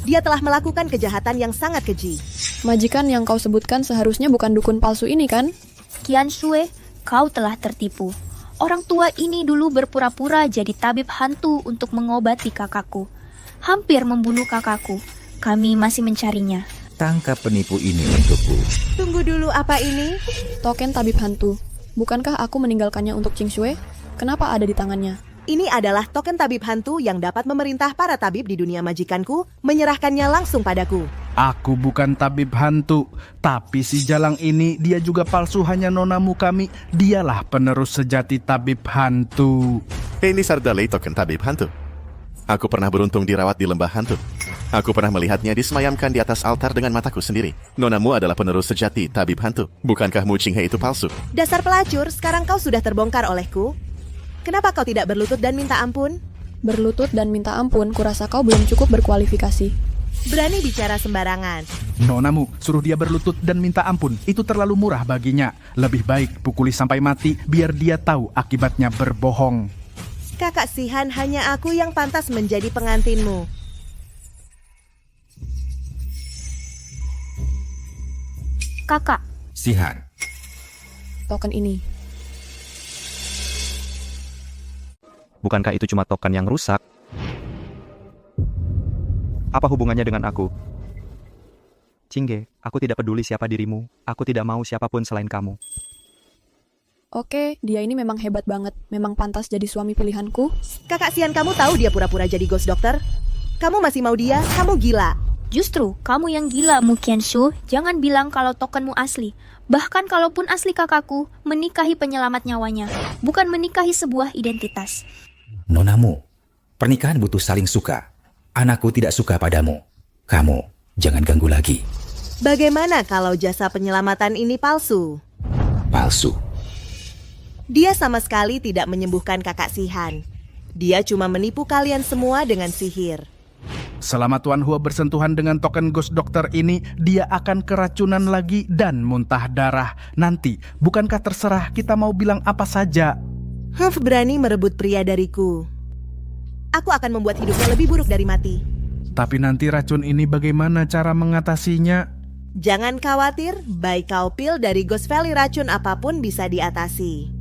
dia telah melakukan kejahatan yang sangat keji.
Majikan yang kau sebutkan seharusnya bukan dukun palsu ini kan?
Qian Shue, kau telah tertipu. Orang tua ini dulu berpura-pura jadi tabib hantu untuk mengobati kakakku. Hampir membunuh kakakku. Kami masih mencarinya.
Tangkap penipu ini untukku.
Tunggu dulu, apa ini?
Token tabib hantu. Bukankah aku meninggalkannya untuk Qing Shue? Kenapa ada di tangannya?
Ini adalah token tabib hantu yang dapat memerintah para tabib di dunia majikanku menyerahkannya langsung padaku.
Aku bukan tabib hantu, tapi si Jalang ini dia juga palsu hanya nonamu kami. Dialah penerus sejati tabib hantu.
Ini Sardale token tabib hantu. Aku pernah beruntung dirawat di lembah hantu. Aku pernah melihatnya disemayamkan di atas altar dengan mataku sendiri. Nonamu adalah penerus sejati tabib hantu. Bukankah Mu Qinghe itu palsu?
Dasar pelacur, sekarang kau sudah terbongkar olehku. Kenapa kau tidak berlutut dan minta ampun?
Berlutut dan minta ampun, kurasa kau belum cukup berkualifikasi.
Berani bicara sembarangan.
Nonamu, suruh dia berlutut dan minta ampun. Itu terlalu murah baginya. Lebih baik pukuli sampai mati biar dia tahu akibatnya berbohong.
Kakak Sihan, hanya aku yang pantas menjadi pengantinmu.
Kakak,
Sihan,
Token ini.
Bukankah itu cuma token yang rusak? Apa hubungannya dengan aku? Qinghe, aku tidak peduli siapa dirimu. Aku tidak mau siapapun selain kamu.
Oke, dia ini memang hebat banget. Memang pantas jadi suami pilihanku.
Kakak Sihan, kamu tahu dia pura-pura jadi ghost doctor? Kamu masih mau dia? Kamu gila.
justru kamu yang gila, Mu Qianshu. Jangan bilang kalau tokenmu asli. Bahkan kalaupun asli kakakku, menikahi penyelamat nyawanya, bukan menikahi sebuah identitas.
Nonamu, pernikahan butuh saling suka. Anakku tidak suka padamu. Kamu jangan ganggu lagi.
Bagaimana kalau jasa penyelamatan ini palsu?
Palsu.
Dia sama sekali tidak menyembuhkan kakak Sihan. Dia cuma menipu kalian semua dengan sihir.
Selama Tuan Hua bersentuhan dengan token Ghost Doctor ini, dia akan keracunan lagi dan muntah darah. Nanti, bukankah terserah kita mau bilang apa saja?
Huff, berani merebut pria dariku. Aku akan membuat hidupnya lebih buruk dari mati.
Tapi nanti racun ini bagaimana cara mengatasinya?
Jangan khawatir, baik kau pil dari Ghost Valley, racun apapun bisa diatasi.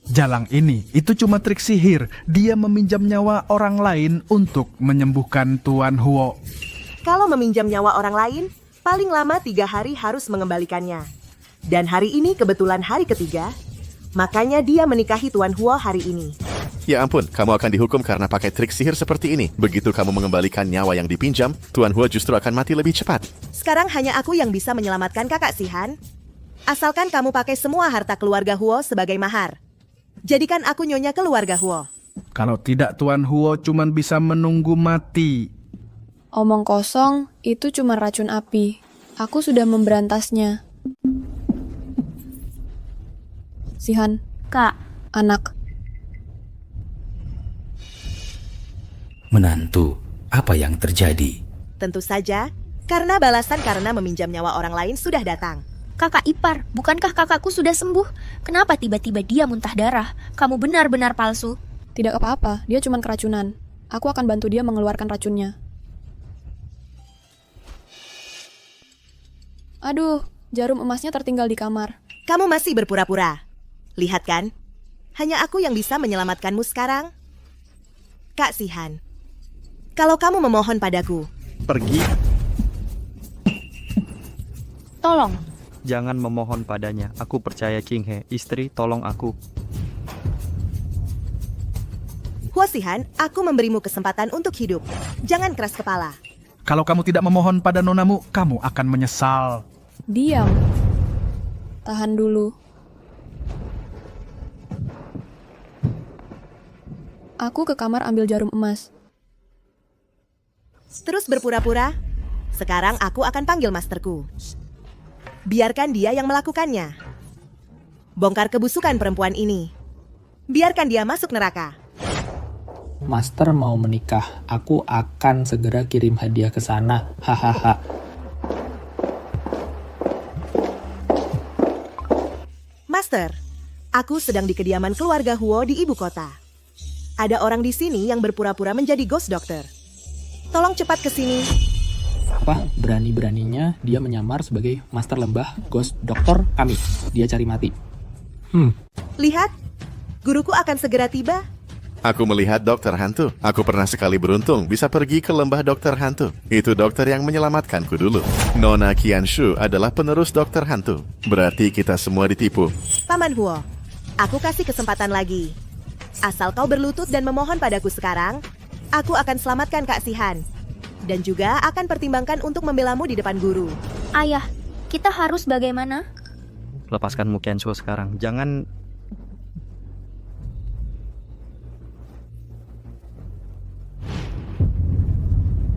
Jalang ini, itu cuma trik sihir. Dia meminjam nyawa orang lain untuk menyembuhkan Tuan Huo.
Kalau meminjam nyawa orang lain, paling lama 3 hari harus mengembalikannya. Dan hari ini kebetulan hari ketiga, makanya dia menikahi Tuan Huo hari ini.
Ya ampun, kamu akan dihukum karena pakai trik sihir seperti ini. Begitu kamu mengembalikan nyawa yang dipinjam, Tuan Huo justru akan mati lebih cepat.
Sekarang hanya aku yang bisa menyelamatkan kakak Sihan. Asalkan kamu pakai semua harta keluarga Huo sebagai mahar. Jadikan aku nyonya keluarga Huo.
Kalau tidak, Tuan Huo cuma bisa menunggu mati.
Omong kosong, itu cuma racun api. Aku sudah memberantasnya. Sihan,
Kak,
anak.
Menantu, apa yang terjadi?
Tentu saja, karena balasan karena meminjam nyawa orang lain sudah datang.
kakak ipar, bukankah kakakku sudah sembuh? Kenapa tiba-tiba dia muntah darah? Kamu benar-benar palsu.
Tidak apa-apa, dia cuma keracunan. Aku akan bantu dia mengeluarkan racunnya. Aduh, jarum emasnya tertinggal di kamar.
Kamu masih berpura-pura. Lihat kan, hanya aku yang bisa menyelamatkanmu sekarang. Kak Sihan, kalau kamu memohon padaku,
Pergi,
Tolong.
jangan memohon padanya. Aku percaya Qinghe. Istri, tolong aku.
Huo Sihan, aku memberimu kesempatan untuk hidup. Jangan keras kepala.
Kalau kamu tidak memohon pada nonamu, kamu akan menyesal.
Diam. Tahan dulu. Aku ke kamar ambil jarum emas.
Terus berpura-pura. Sekarang aku akan panggil masterku. Biarkan dia yang melakukannya. Bongkar kebusukan perempuan ini. Biarkan dia masuk neraka.
Master mau menikah, aku akan segera kirim hadiah ke sana. Hahaha.
Master, aku sedang di kediaman keluarga Huo di ibu kota. Ada orang di sini yang berpura-pura menjadi Ghost Doctor. Tolong cepat ke sini.
Apa berani-beraninya dia menyamar sebagai Master Lembah Ghost Doctor kami? Dia cari mati.
Lihat, guruku akan segera tiba.
Aku melihat dokter hantu. Aku pernah sekali beruntung bisa pergi ke lembah dokter hantu. Itu dokter yang menyelamatkanku dulu. Nona Qianshu adalah penerus dokter hantu. Berarti kita semua ditipu.
Paman Huo, aku kasih kesempatan lagi. Asal kau berlutut dan memohon padaku sekarang, aku akan selamatkan Kak Sihan. Dan juga akan pertimbangkan untuk membelamu di depan guru.
Ayah, kita harus bagaimana?
Lepaskan Mu Qianshu sekarang. Jangan...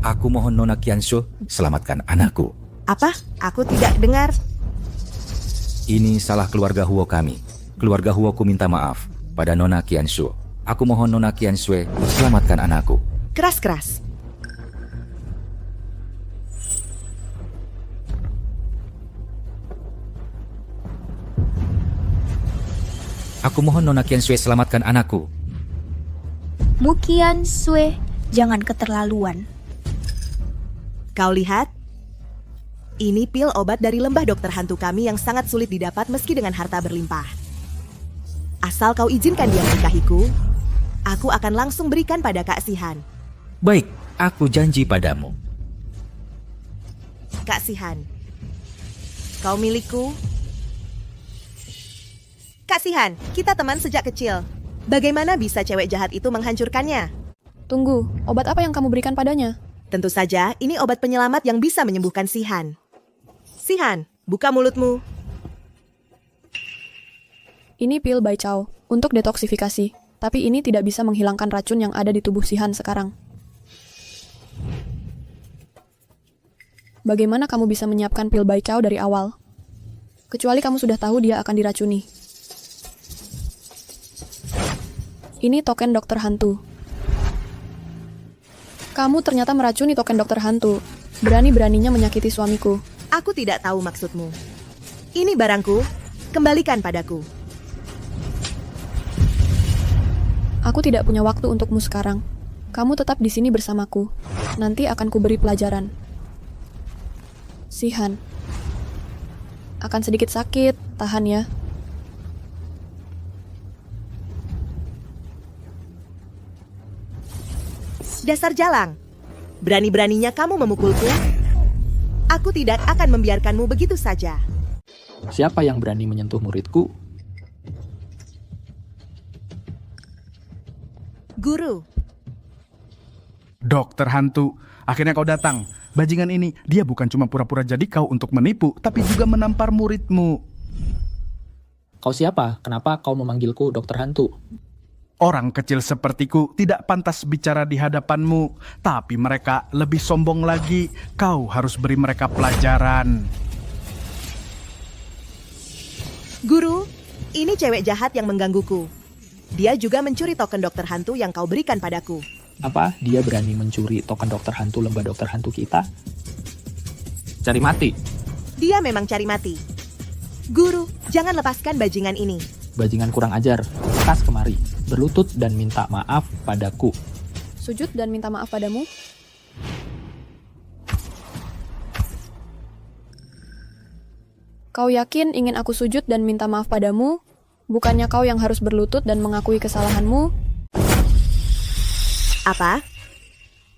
Aku mohon Nona Qianshu, selamatkan anakku.
Apa? Aku tidak dengar.
Ini salah keluarga Huo kami. Keluarga Huoku minta maaf pada Nona Qianshu. Aku mohon Nona Qianshu, selamatkan anakku.
Keras-keras.
Aku mohon Nona Qianshu, selamatkan anakku.
Mu Qianshu, jangan keterlaluan.
Kau lihat? Ini pil obat dari lembah dokter hantu kami yang sangat sulit didapat meski dengan harta berlimpah. Asal kau izinkan dia menikahiku, aku akan langsung berikan pada Kak Sihan.
Baik, aku janji padamu.
Kak Sihan, kau milikku. Kak Sihan, kita teman sejak kecil. Bagaimana bisa cewek jahat itu menghancurkannya?
Tunggu, obat apa yang kamu berikan padanya?
Tentu saja, ini obat penyelamat yang bisa menyembuhkan Sihan. Sihan, buka mulutmu.
Ini pil Bai Chao untuk detoksifikasi, tapi ini tidak bisa menghilangkan racun yang ada di tubuh Sihan sekarang. Bagaimana kamu bisa menyiapkan pil Bai Chao dari awal? Kecuali kamu sudah tahu dia akan diracuni. Ini token dokter hantu. Kamu ternyata meracuni token dokter hantu. Berani-beraninya menyakiti suamiku.
Aku tidak tahu maksudmu. Ini barangku, kembalikan padaku.
Aku tidak punya waktu untukmu sekarang. Kamu tetap di sini bersamaku. Nanti akan kuberi pelajaran. Sihan. Akan sedikit sakit, tahan ya.
Dasar jalang. Berani-beraninya kamu memukulku? Aku tidak akan membiarkanmu begitu saja.
Siapa yang berani menyentuh muridku?
Guru.
Dokter hantu, akhirnya kau datang. Bajingan ini, dia bukan cuma pura-pura jadi kau untuk menipu, tapi juga menampar muridmu.
Kau siapa? Kenapa kau memanggilku dokter hantu?
Orang kecil sepertiku tidak pantas bicara di hadapanmu, tapi mereka lebih sombong lagi. Kau harus beri mereka pelajaran.
Guru, ini cewek jahat yang menggangguku. Dia juga mencuri token dokter hantu yang kau berikan padaku.
Apa? Dia berani mencuri token dokter hantu lembah dokter hantu kita? Cari mati.
Dia memang cari mati. Guru, jangan lepaskan bajingan ini.
Bajingan kurang ajar. Lekas kemari. Berlutut dan minta maaf padaku.
Sujud dan minta maaf padamu. Kau yakin ingin aku sujud dan minta maaf padamu? Bukannya kau yang harus berlutut dan mengakui kesalahanmu?
Apa?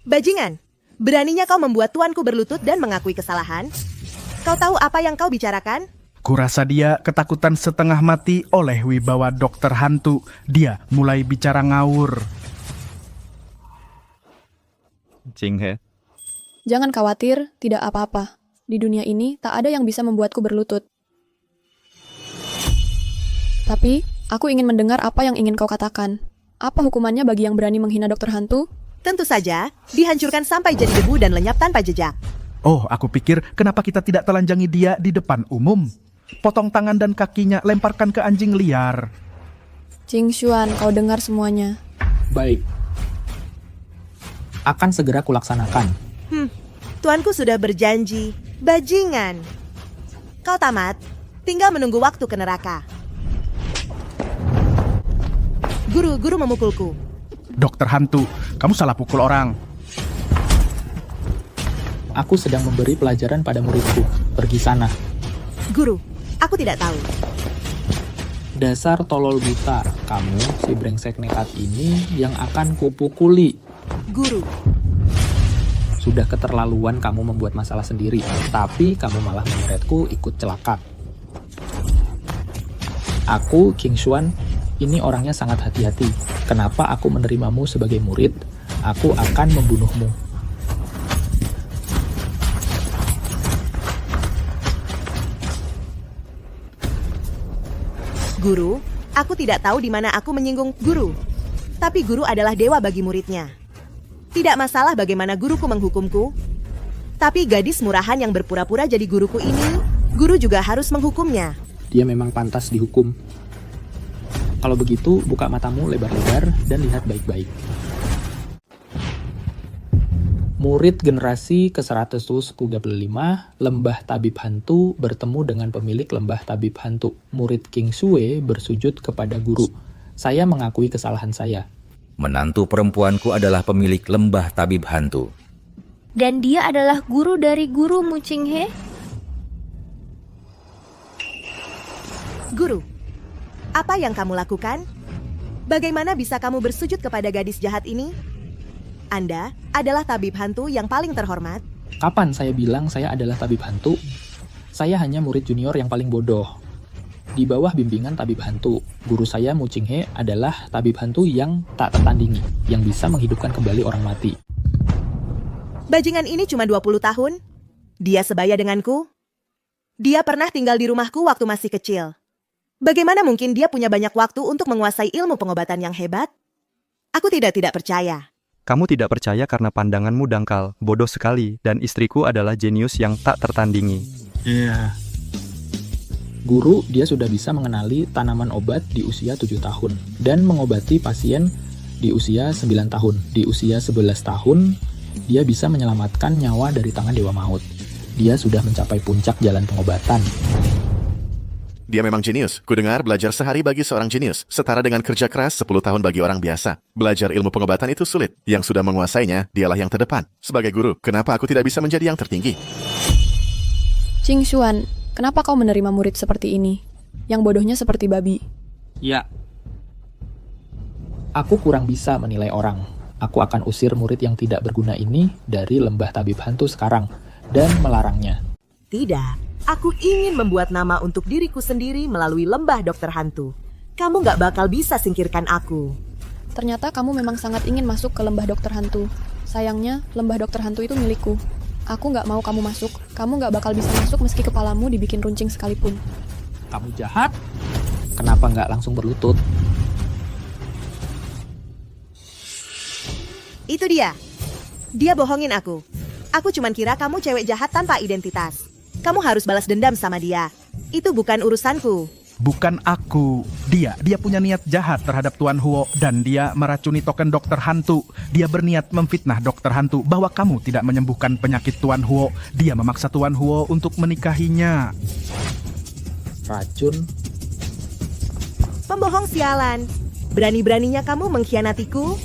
Bajingan, beraninya kau membuat tuanku berlutut dan mengakui kesalahan? Kau tahu apa yang kau bicarakan?
Kurasa dia ketakutan setengah mati oleh wibawa dokter hantu. Dia mulai bicara ngawur.
Jinghe,
Jangan khawatir, tidak apa-apa. Di dunia ini tak ada yang bisa membuatku berlutut. Tapi, aku ingin mendengar apa yang ingin kau katakan. Apa hukumannya bagi yang berani menghina dokter hantu?
Tentu saja, dihancurkan sampai jadi debu dan lenyap tanpa jejak.
Oh, aku pikir kenapa kita tidak telanjangi dia di depan umum? Potong tangan dan kakinya, lemparkan ke anjing liar.
Jing Xuan, kau dengar semuanya.
Baik. Akan segera kulaksanakan.
Tuanku sudah berjanji. Bajingan. Kau tamat, tinggal menunggu waktu ke neraka. Guru memukulku.
Dokter Hantu, kamu salah pukul orang.
Aku sedang memberi pelajaran pada muridku. Pergi sana.
Guru, aku tidak tahu.
Dasar tolol buta, kamu si brengsek nekat ini yang akan kupukuli.
Guru,
Sudah keterlaluan kamu membuat masalah sendiri, tapi kamu malah menyeretku ikut celaka. Aku, King Xuan, ini orangnya sangat hati-hati. Kenapa aku menerimamu sebagai murid? Aku akan membunuhmu.
Guru, aku tidak tahu di mana aku menyinggung guru. Tapi guru adalah dewa bagi muridnya. Tidak masalah bagaimana guruku menghukumku. Tapi gadis murahan yang berpura-pura jadi guruku ini, guru juga harus menghukumnya.
Dia memang pantas dihukum. Kalau begitu, buka matamu lebar-lebar dan lihat baik-baik. Murid generasi ke-135, Lembah Tabib Hantu bertemu dengan pemilik Lembah Tabib Hantu. Murid King Sue bersujud kepada guru. Saya mengakui kesalahan saya.
Menantu perempuanku adalah pemilik Lembah Tabib Hantu.
Dan dia adalah guru dari guru Mu Qinghe.
Guru, apa yang kamu lakukan? Bagaimana bisa kamu bersujud kepada gadis jahat ini? Anda adalah tabib hantu yang paling terhormat.
Kapan saya bilang saya adalah tabib hantu? Saya hanya murid junior yang paling bodoh. Di bawah bimbingan tabib hantu, guru saya Mu Qinghe adalah tabib hantu yang tak tertandingi, yang bisa menghidupkan kembali orang mati.
Bajingan ini cuma 20 tahun. Dia sebaya denganku. Dia pernah tinggal di rumahku waktu masih kecil. Bagaimana mungkin dia punya banyak waktu untuk menguasai ilmu pengobatan yang hebat? Aku tidak percaya.
Kamu tidak percaya karena pandanganmu dangkal, bodoh sekali, dan istriku adalah jenius yang tak tertandingi.
Guru, dia sudah bisa mengenali tanaman obat di usia 7 tahun dan mengobati pasien di usia 9 tahun. Di usia 11 tahun, dia bisa menyelamatkan nyawa dari tangan Dewa Maut. Dia sudah mencapai puncak jalan pengobatan.
Dia memang jenius. Kudengar belajar sehari bagi seorang jenius setara dengan kerja keras 10 tahun bagi orang biasa. Belajar ilmu pengobatan itu sulit. Yang sudah menguasainya, dialah yang terdepan. Sebagai guru, kenapa aku tidak bisa menjadi yang tertinggi?
Qing Xuan, kenapa kau menerima murid seperti ini? Yang bodohnya seperti babi.
Ya. Aku kurang bisa menilai orang. Aku akan usir murid yang tidak berguna ini dari Lembah Tabib Hantu sekarang dan melarangnya.
Tidak. Aku ingin membuat nama untuk diriku sendiri melalui Lembah Dokter Hantu. Kamu gak bakal bisa singkirkan aku.
Ternyata kamu memang sangat ingin masuk ke Lembah Dokter Hantu. Sayangnya, Lembah Dokter Hantu itu milikku. Aku gak mau kamu masuk. Kamu gak bakal bisa masuk meski kepalamu dibikin runcing sekalipun.
Kamu jahat? Kenapa nggak langsung berlutut?
Itu dia. Dia bohongin aku. Aku cuman kira kamu cewek jahat tanpa identitas. Kamu harus balas dendam sama dia. Itu bukan urusanku.
Bukan aku. Dia punya niat jahat terhadap Tuan Huo dan dia meracuni token Dokter Hantu. Dia berniat memfitnah Dokter Hantu bahwa kamu tidak menyembuhkan penyakit Tuan Huo. Dia memaksa Tuan Huo untuk menikahinya.
Racun?
Pembohong sialan. Berani-beraninya kamu mengkhianatiku?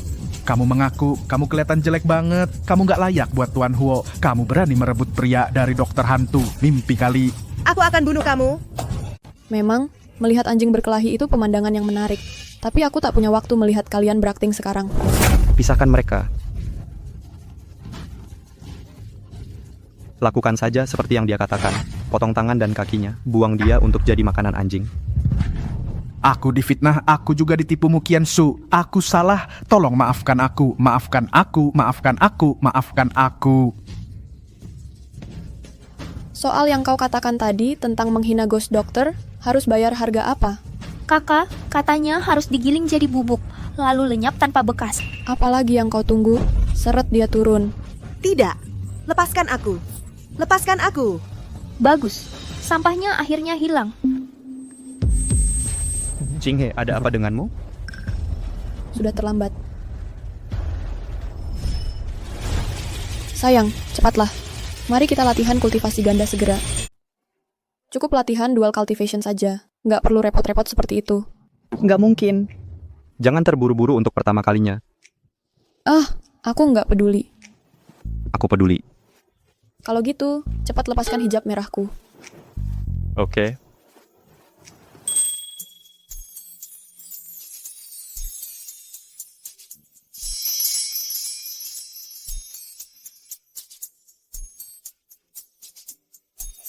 Kamu mengaku, kamu kelihatan jelek banget. Kamu gak layak buat Tuan Huo. Kamu berani merebut pria dari Dokter Hantu. Mimpi kali.
Aku akan bunuh kamu.
Memang, melihat anjing berkelahi itu pemandangan yang menarik. Tapi aku tak punya waktu melihat kalian berakting sekarang.
Pisahkan mereka. Lakukan saja seperti yang dia katakan. Potong tangan dan kakinya. Buang dia untuk jadi makanan anjing.
Aku difitnah, aku juga ditipu Mukian Su. Aku salah, tolong maafkan aku. Maafkan aku, maafkan aku, maafkan aku.
Soal yang kau katakan tadi tentang menghina Ghost Doctor, harus bayar harga apa?
Kakak, katanya harus digiling jadi bubuk, lalu lenyap tanpa bekas.
Apalagi yang kau tunggu? Seret dia turun.
Tidak. Lepaskan aku. Lepaskan aku.
Bagus, sampahnya akhirnya hilang.
Qinghe, ada apa denganmu?
Sudah terlambat. Sayang, cepatlah. Mari kita latihan kultivasi ganda segera. Cukup latihan dual cultivation saja. Nggak perlu repot-repot seperti itu.
Nggak mungkin.
Jangan terburu-buru untuk pertama kalinya.
Aku nggak peduli.
Aku peduli.
Kalau gitu, cepat lepaskan hijab merahku.
Oke.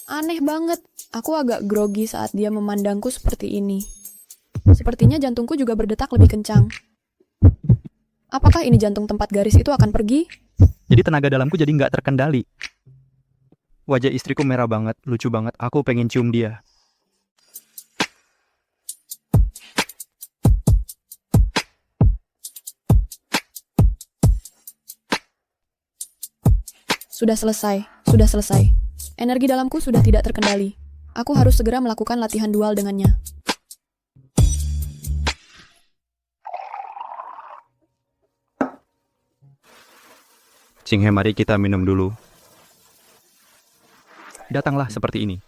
Aneh banget. Aku agak grogi saat dia memandangku seperti ini. Sepertinya jantungku juga berdetak lebih kencang. Apakah ini jantung tempat garis itu akan pergi?
Jadi tenaga dalamku jadi nggak terkendali. Wajah istriku merah banget, lucu banget. Aku pengen cium dia.
Sudah selesai, sudah selesai. Energi dalamku sudah tidak terkendali. Aku harus segera melakukan latihan dual dengannya.
Cinghe, mari kita minum dulu. Datanglah seperti ini.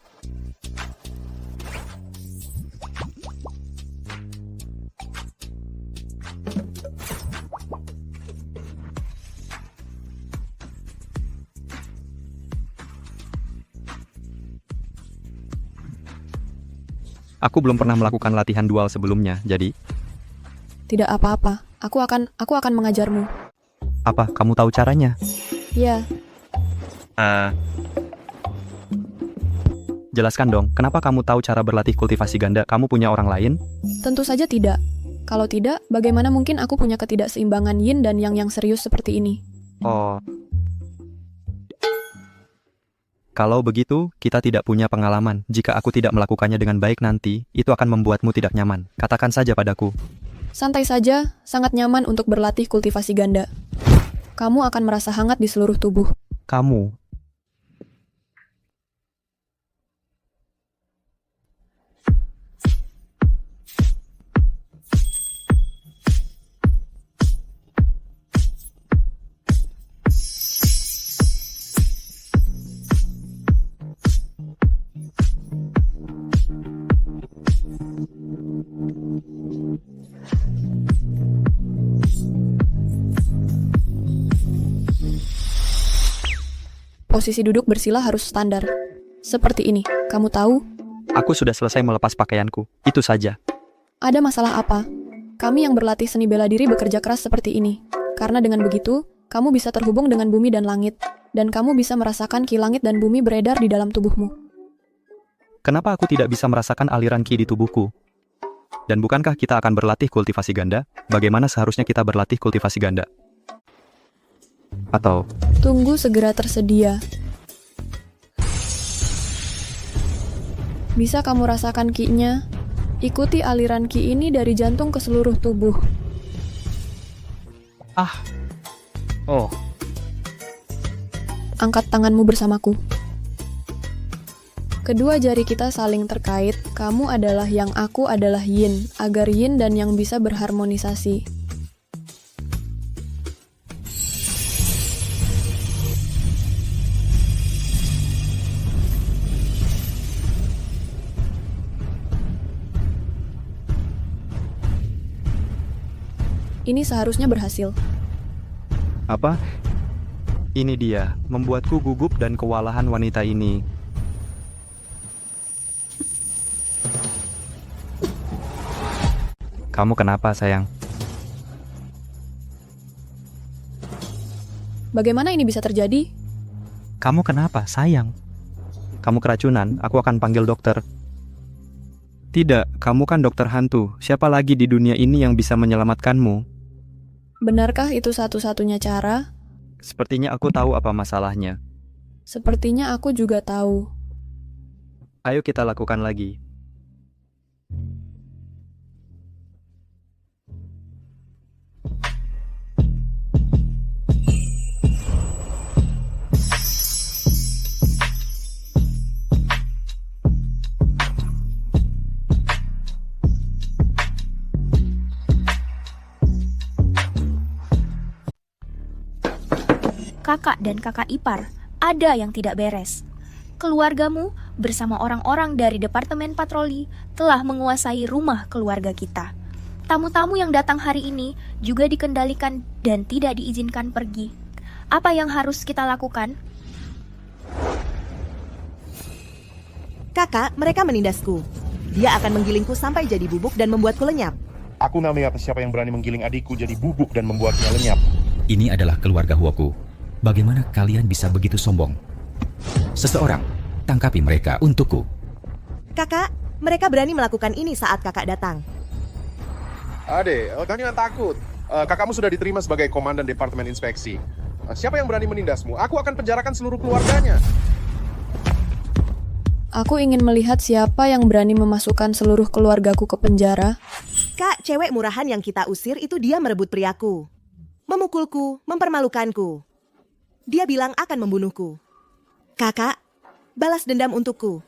Aku belum pernah melakukan latihan dual sebelumnya, jadi...
Tidak apa-apa. Aku akan mengajarmu.
Apa, kamu tahu caranya?
Ya,
Jelaskan dong, kenapa kamu tahu cara berlatih kultivasi ganda? Kamu punya orang lain?
tentu saja tidak. Kalau tidak, bagaimana mungkin aku punya ketidakseimbangan yin dan yang serius seperti ini?
Oh. Kalau begitu, kita tidak punya pengalaman. Jika aku tidak melakukannya dengan baik nanti, itu akan membuatmu tidak nyaman. Katakan saja padaku.
Santai saja, sangat nyaman untuk berlatih kultivasi ganda. Kamu akan merasa hangat di seluruh tubuh.
Kamu.
Posisi duduk bersila harus standar. Seperti ini, kamu tahu?
Aku sudah selesai melepas pakaianku. Itu saja.
Ada masalah apa? Kami yang berlatih seni bela diri bekerja keras seperti ini. Karena dengan begitu, kamu bisa terhubung dengan bumi dan langit. Dan kamu bisa merasakan ki langit dan bumi beredar di dalam tubuhmu.
Kenapa aku tidak bisa merasakan aliran ki di tubuhku? Dan bukankah kita akan berlatih kultivasi ganda? Bagaimana seharusnya kita berlatih kultivasi ganda? Atau...
Tunggu segera tersedia. Bisa kamu rasakan ki-nya? Ikuti aliran ki ini dari jantung ke seluruh tubuh.
Oh.
Angkat tanganmu bersamaku. Kedua jari kita saling terkait. Kamu adalah yang, aku adalah yin, agar yin dan yang bisa berharmonisasi. Ini seharusnya berhasil.
Apa? Ini dia, membuatku gugup dan kewalahan wanita ini. Kamu kenapa, sayang?
Bagaimana ini bisa terjadi?
Kamu kenapa, sayang? Kamu keracunan, aku akan panggil dokter. Tidak, kamu kan dokter hantu. Siapa lagi di dunia ini yang bisa menyelamatkanmu?
Benarkah itu satu-satunya cara?
Sepertinya aku tahu apa masalahnya.
Sepertinya aku juga tahu.
Ayo kita lakukan lagi.
Kakak dan kakak ipar, ada yang tidak beres. Keluargamu bersama orang-orang dari Departemen Patroli telah menguasai rumah keluarga kita. Tamu-tamu yang datang hari ini juga dikendalikan dan tidak diizinkan pergi. Apa yang harus kita lakukan?
Kakak, mereka menindasku. Dia akan menggilingku sampai jadi bubuk dan membuatku lenyap.
Aku namanya atas siapa yang berani menggiling adikku jadi bubuk dan membuatnya lenyap.
Ini adalah keluarga Huoku. Bagaimana kalian bisa begitu sombong? Seseorang, tangkapi mereka untukku.
Kakak, mereka berani melakukan ini saat kakak datang.
Ade, jangan takut. Kakakmu sudah diterima sebagai komandan departemen inspeksi. Siapa yang berani menindasmu? Aku akan penjarakan seluruh keluarganya.
Aku ingin melihat siapa yang berani memasukkan seluruh keluargaku ke penjara.
Kak, cewek murahan yang kita usir itu dia merebut priaku. Memukulku, mempermalukanku. Dia bilang akan membunuhku. Kakak, balas dendam untukku.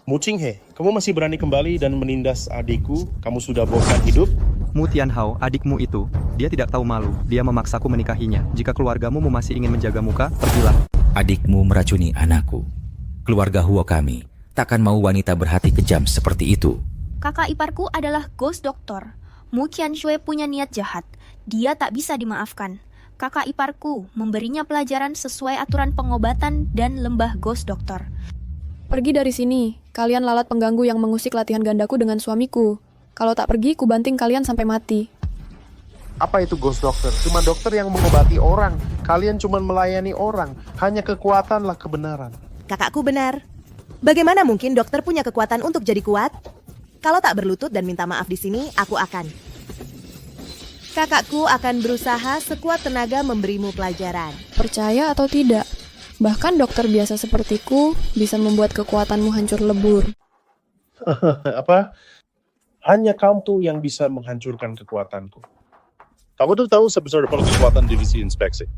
Mu Qinghe, kamu masih berani kembali dan menindas adikku? Kamu sudah bosan hidup?
Mu Tianhao, adikmu itu, dia tidak tahu malu. Dia memaksaku menikahinya. Jika keluargamu masih ingin menjaga muka, pergilah.
Adikmu meracuni anakku. Keluarga Huo kami takkan mau wanita berhati kejam seperti itu.
Kakak iparku adalah Ghost Doctor. Mu Qianxue punya niat jahat. Dia tak bisa dimaafkan. Kakak iparku memberinya pelajaran sesuai aturan pengobatan dan lembah Ghost Doctor.
Pergi dari sini, kalian lalat pengganggu yang mengusik latihan gandaku dengan suamiku. Kalau tak pergi, ku banting kalian sampai mati.
Apa itu Ghost Doctor? Cuma dokter yang mengobati orang. Kalian cuma melayani orang. Hanya kekuatanlah kebenaran.
Kakakku benar. Bagaimana mungkin dokter punya kekuatan untuk jadi kuat? Kalau tak berlutut dan minta maaf di sini, aku akan. Kakakku akan berusaha sekuat tenaga memberimu pelajaran.
Percaya atau tidak? Bahkan dokter biasa sepertiku bisa membuat kekuatanmu hancur lebur.
Apa? Hanya kamu tuh yang bisa menghancurkan kekuatanku. Kamu tuh tahu sebesar kekuatan divisi inspeksi?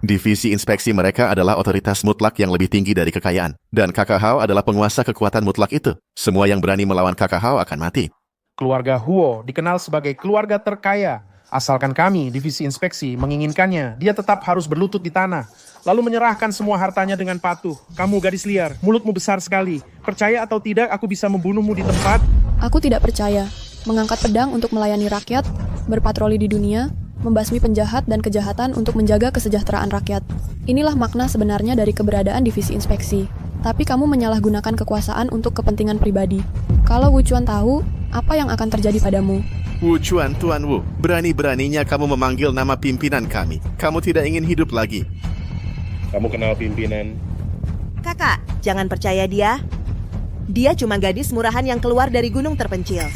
Divisi inspeksi mereka adalah otoritas mutlak yang lebih tinggi dari kekayaan. Dan Kakak Hao adalah penguasa kekuatan mutlak itu. Semua yang berani melawan Kakak Hao akan mati.
Keluarga Huo dikenal sebagai keluarga terkaya. Asalkan kami, divisi inspeksi, menginginkannya, dia tetap harus berlutut di tanah. Lalu menyerahkan semua hartanya dengan patuh. Kamu gadis liar, mulutmu besar sekali. Percaya atau tidak, aku bisa membunuhmu di tempat.
Aku tidak percaya. Mengangkat pedang untuk melayani rakyat, berpatroli di dunia, membasmi penjahat dan kejahatan untuk menjaga kesejahteraan rakyat. Inilah makna sebenarnya dari keberadaan divisi inspeksi. Tapi kamu menyalahgunakan kekuasaan untuk kepentingan pribadi. Kalau Wu Chuan tahu, apa yang akan terjadi padamu?
Wu Chuan, Tuan Wu, berani-beraninya kamu memanggil nama pimpinan kami. Kamu tidak ingin hidup lagi.
Kamu kenal pimpinan?
Kakak, jangan percaya dia. Dia cuma gadis murahan yang keluar dari gunung terpencil.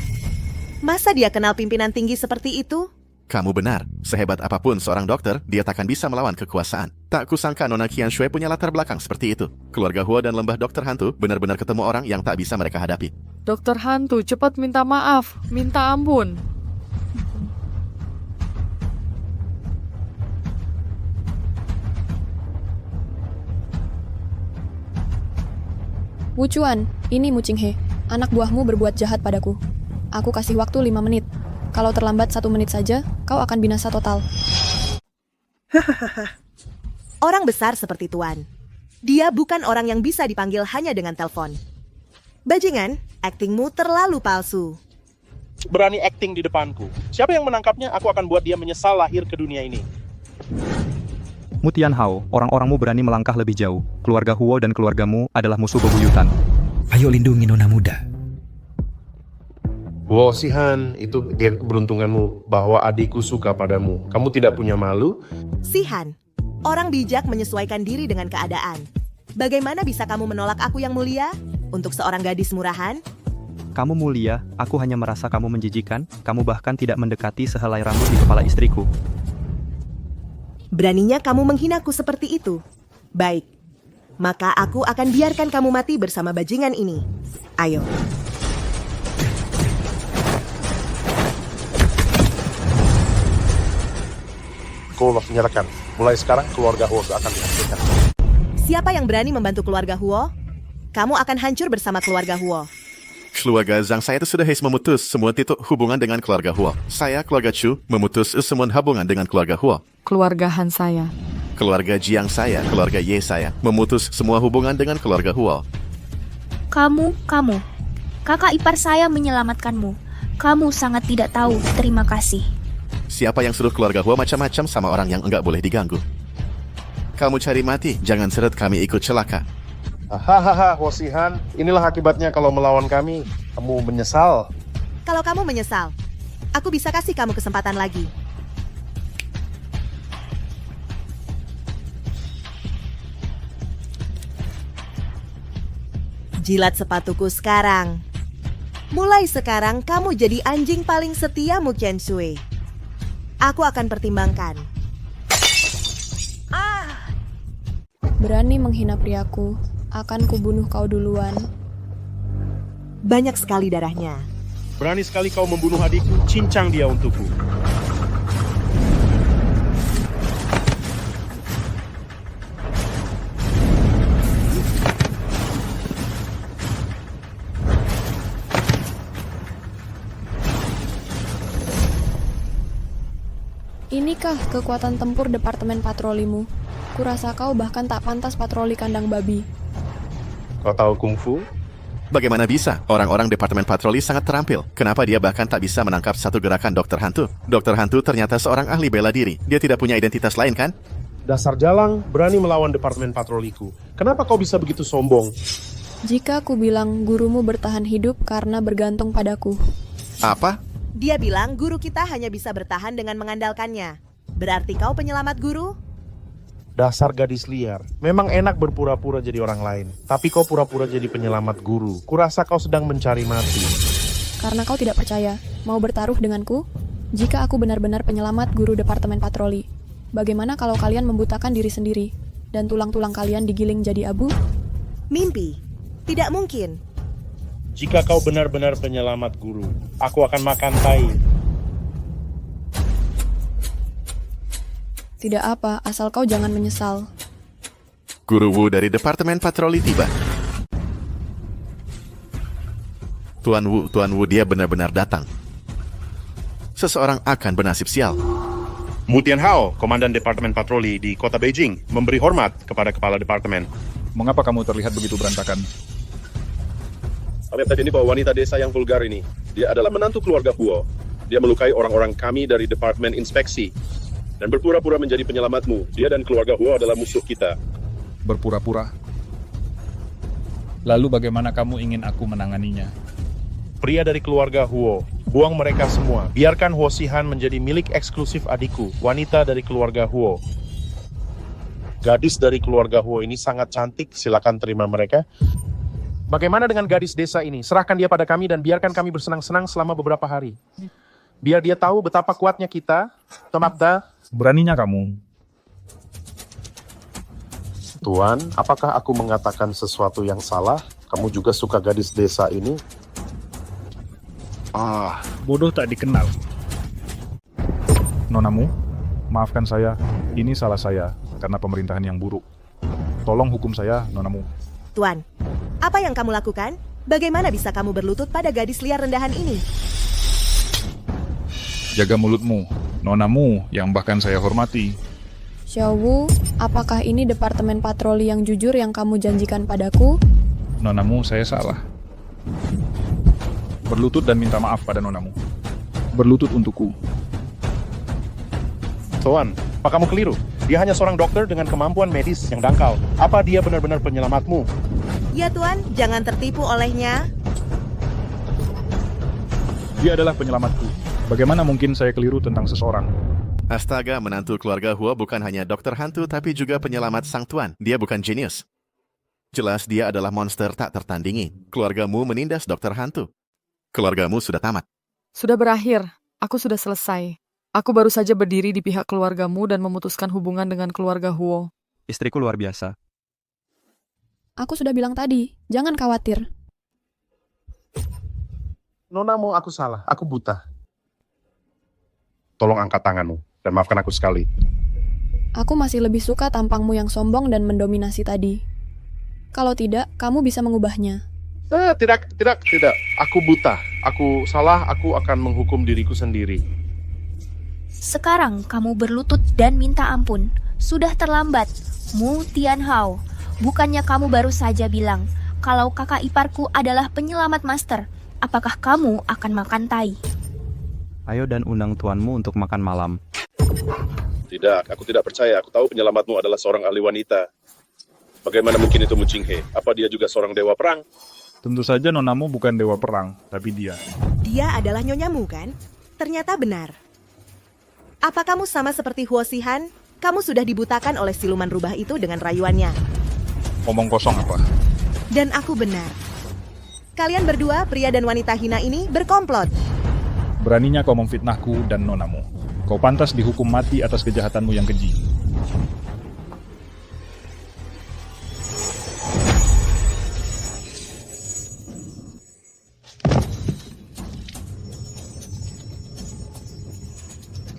Masa dia kenal pimpinan tinggi seperti itu?
Kamu benar. Sehebat apapun seorang dokter, dia takkan bisa melawan kekuasaan. Tak kusangka Nona Qianxue punya latar belakang seperti itu. Keluarga Huo dan lembah dokter hantu benar-benar ketemu orang yang tak bisa mereka hadapi.
Dokter hantu, cepat minta maaf, minta ampun.
Wu Chuan, ini Mu Qinghe. Anak buahmu berbuat jahat padaku. Aku kasih waktu 5 menit. Kalau terlambat 1 menit saja, kau akan binasa total.
Orang besar seperti Tuan. Dia bukan orang yang bisa dipanggil hanya dengan telepon. Bajingan, aktingmu terlalu palsu.
Berani acting di depanku. Siapa yang menangkapnya, aku akan buat dia menyesal lahir ke dunia ini.
Mu Tianhao, orang-orangmu berani melangkah lebih jauh. Keluarga Huo dan keluargamu adalah musuh bebuyutan.
Ayo lindungi nona muda.
Wow, Sihan, itu dia keberuntunganmu bahwa adikku suka padamu. Kamu tidak punya malu?
Sihan, orang bijak menyesuaikan diri dengan keadaan. Bagaimana bisa kamu menolak aku yang mulia? Untuk seorang gadis murahan?
Kamu mulia, aku hanya merasa kamu menjijikan. Kamu bahkan tidak mendekati sehelai rambut di kepala istriku.
Beraninya kamu menghinaku seperti itu? Baik, maka aku akan biarkan kamu mati bersama bajingan ini. Ayo.
Kau menyerahkan. Mulai sekarang keluarga Huo akan dihancurkan.
Siapa yang berani membantu keluarga Huo? Kamu akan hancur bersama keluarga Huo.
Keluarga Zhang saya itu sudah memutus semua titik hubungan dengan keluarga Huo. Saya, keluarga Chu, memutus semua hubungan dengan keluarga Huo.
Keluarga Han saya.
Keluarga Jiang saya, keluarga Ye saya, memutus semua hubungan dengan keluarga Huo.
Kamu. Kakak ipar saya menyelamatkanmu. Kamu sangat tidak tahu terima kasih.
Siapa yang suruh keluarga Huo macam-macam sama orang yang enggak boleh diganggu? Kamu cari mati, jangan seret kami ikut celaka.
Hahaha, Wosihan, inilah akibatnya kalau melawan kami. Kamu menyesal.
Kalau kamu menyesal, aku bisa kasih kamu kesempatan lagi. Jilat sepatuku sekarang. Mulai sekarang kamu jadi anjing paling setia Mu Qianshui. Aku akan pertimbangkan.
Berani menghina priaku, akan kubunuh kau duluan.
Banyak sekali darahnya.
Berani sekali kau membunuh adikku, cincang dia untukku.
Inikah kekuatan tempur departemen patrolimu? Kurasa kau bahkan tak pantas patroli kandang babi.
Kau tahu kungfu?
Bagaimana bisa? Orang-orang departemen patroli sangat terampil. Kenapa dia bahkan tak bisa menangkap satu gerakan dokter hantu? Dokter hantu ternyata seorang ahli bela diri. Dia tidak punya identitas lain, kan?
Dasar jalang, berani melawan departemen patroliku. Kenapa kau bisa begitu sombong?
Jika ku bilang gurumu bertahan hidup karena bergantung padaku.
Apa?
Dia bilang guru kita hanya bisa bertahan dengan mengandalkannya. Berarti kau penyelamat guru?
Dasar gadis liar. Memang enak berpura-pura jadi orang lain. Tapi kau pura-pura jadi penyelamat guru. Kurasa kau sedang mencari mati.
Karena kau tidak percaya, mau bertaruh denganku? Jika aku benar-benar penyelamat guru departemen patroli, bagaimana kalau kalian membutakan diri sendiri dan tulang-tulang kalian digiling jadi abu?
Mimpi. Tidak mungkin.
Jika kau benar-benar penyelamat guru, aku akan makan tai.
Tidak apa, asal kau jangan menyesal.
Guru Wu dari departemen patroli tiba. Tuan Wu, dia benar-benar datang. Seseorang akan bernasib sial.
Mu Tianhao, komandan departemen patroli di kota Beijing, memberi hormat kepada kepala departemen.
Mengapa kamu terlihat begitu berantakan?
Kami tadi ini bahwa wanita desa yang vulgar ini, dia adalah menantu keluarga Huo. Dia melukai orang-orang kami dari departemen inspeksi dan berpura-pura menjadi penyelamatmu. Dia dan keluarga Huo adalah musuh kita.
Berpura-pura? Lalu bagaimana kamu ingin aku menanganinya?
Pria dari keluarga Huo, buang mereka semua. Biarkan Huo Xihan menjadi milik eksklusif adikku, wanita dari keluarga Huo. Gadis dari keluarga Huo ini sangat cantik, silakan terima mereka. Bagaimana dengan gadis desa ini? Serahkan dia pada kami dan biarkan kami bersenang-senang selama beberapa hari. Biar dia tahu betapa kuatnya kita. Tomabda.
Beraninya kamu.
Tuan, apakah aku mengatakan sesuatu yang salah? Kamu juga suka gadis desa ini?
Bodoh tak dikenal. Nonamu, maafkan saya. Ini salah saya karena pemerintahan yang buruk. Tolong hukum saya, Nonamu.
Tuan, apa yang kamu lakukan? Bagaimana bisa kamu berlutut pada gadis liar rendahan ini?
Jaga mulutmu, Nonamu yang bahkan saya hormati.
Xiao Wu, apakah ini departemen patroli yang jujur yang kamu janjikan padaku?
Nonamu, saya salah. Berlutut dan minta maaf pada Nonamu. Berlutut untukku.
Tuan, apa kamu keliru? Dia hanya seorang dokter dengan kemampuan medis yang dangkal. Apa dia benar-benar penyelamatmu?
Ya Tuan, jangan tertipu olehnya.
Dia adalah penyelamatku. Bagaimana mungkin saya keliru tentang seseorang?
Astaga, menantu keluarga Huo bukan hanya dokter hantu tapi juga penyelamat sang tuan. Dia bukan jenius. Jelas dia adalah monster tak tertandingi. Keluargamu menindas dokter hantu. Keluargamu sudah tamat.
Sudah berakhir. Aku sudah selesai. Aku baru saja berdiri di pihak keluargamu dan memutuskan hubungan dengan keluarga Huo.
Istriku luar biasa.
Aku sudah bilang tadi, jangan khawatir.
Nonamu, aku salah. Aku buta. Tolong angkat tanganmu dan maafkan aku sekali.
Aku masih lebih suka tampangmu yang sombong dan mendominasi tadi. Kalau tidak, kamu bisa mengubahnya.
Tidak. Aku buta. Aku salah, aku akan menghukum diriku sendiri.
Sekarang kamu berlutut dan minta ampun. Sudah terlambat, Mu Tianhao. Bukannya kamu baru saja bilang kalau kakak iparku adalah penyelamat master. Apakah kamu akan makan tai?
Ayo dan undang tuanmu untuk makan malam.
Tidak, aku tidak percaya. Aku tahu penyelamatmu adalah seorang ahli wanita. Bagaimana mungkin itu Mu Jinghe? Apa dia juga seorang dewa perang?
Tentu saja nonamu bukan dewa perang, tapi dia.
Dia adalah nyonyamu, kan? Ternyata benar. Apa kamu sama seperti Huo Xihan? Kamu sudah dibutakan oleh siluman rubah itu dengan rayuannya.
Omong kosong apa?
Dan aku benar. Kalian berdua, pria dan wanita hina ini, berkomplot.
Beraninya kau memfitnahku dan nonamu. Kau pantas dihukum mati atas kejahatanmu yang keji.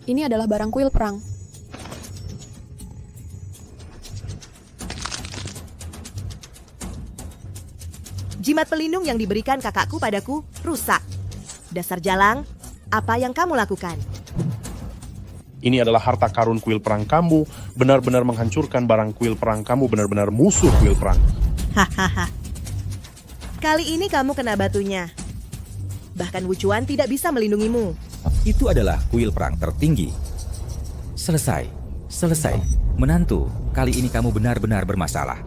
Ini adalah barang kuil perang.
Jimat pelindung yang diberikan kakakku padaku rusak. Dasar jalang, apa yang kamu lakukan?
Ini adalah harta karun kuil perang kamu, benar-benar menghancurkan barang kuil perang kamu, benar-benar musuh kuil perang.
Hahaha. Kali ini kamu kena batunya. Bahkan Wuchuan tidak bisa melindungimu.
Itu adalah kuil perang tertinggi. Selesai. Menantu, kali ini kamu benar-benar bermasalah.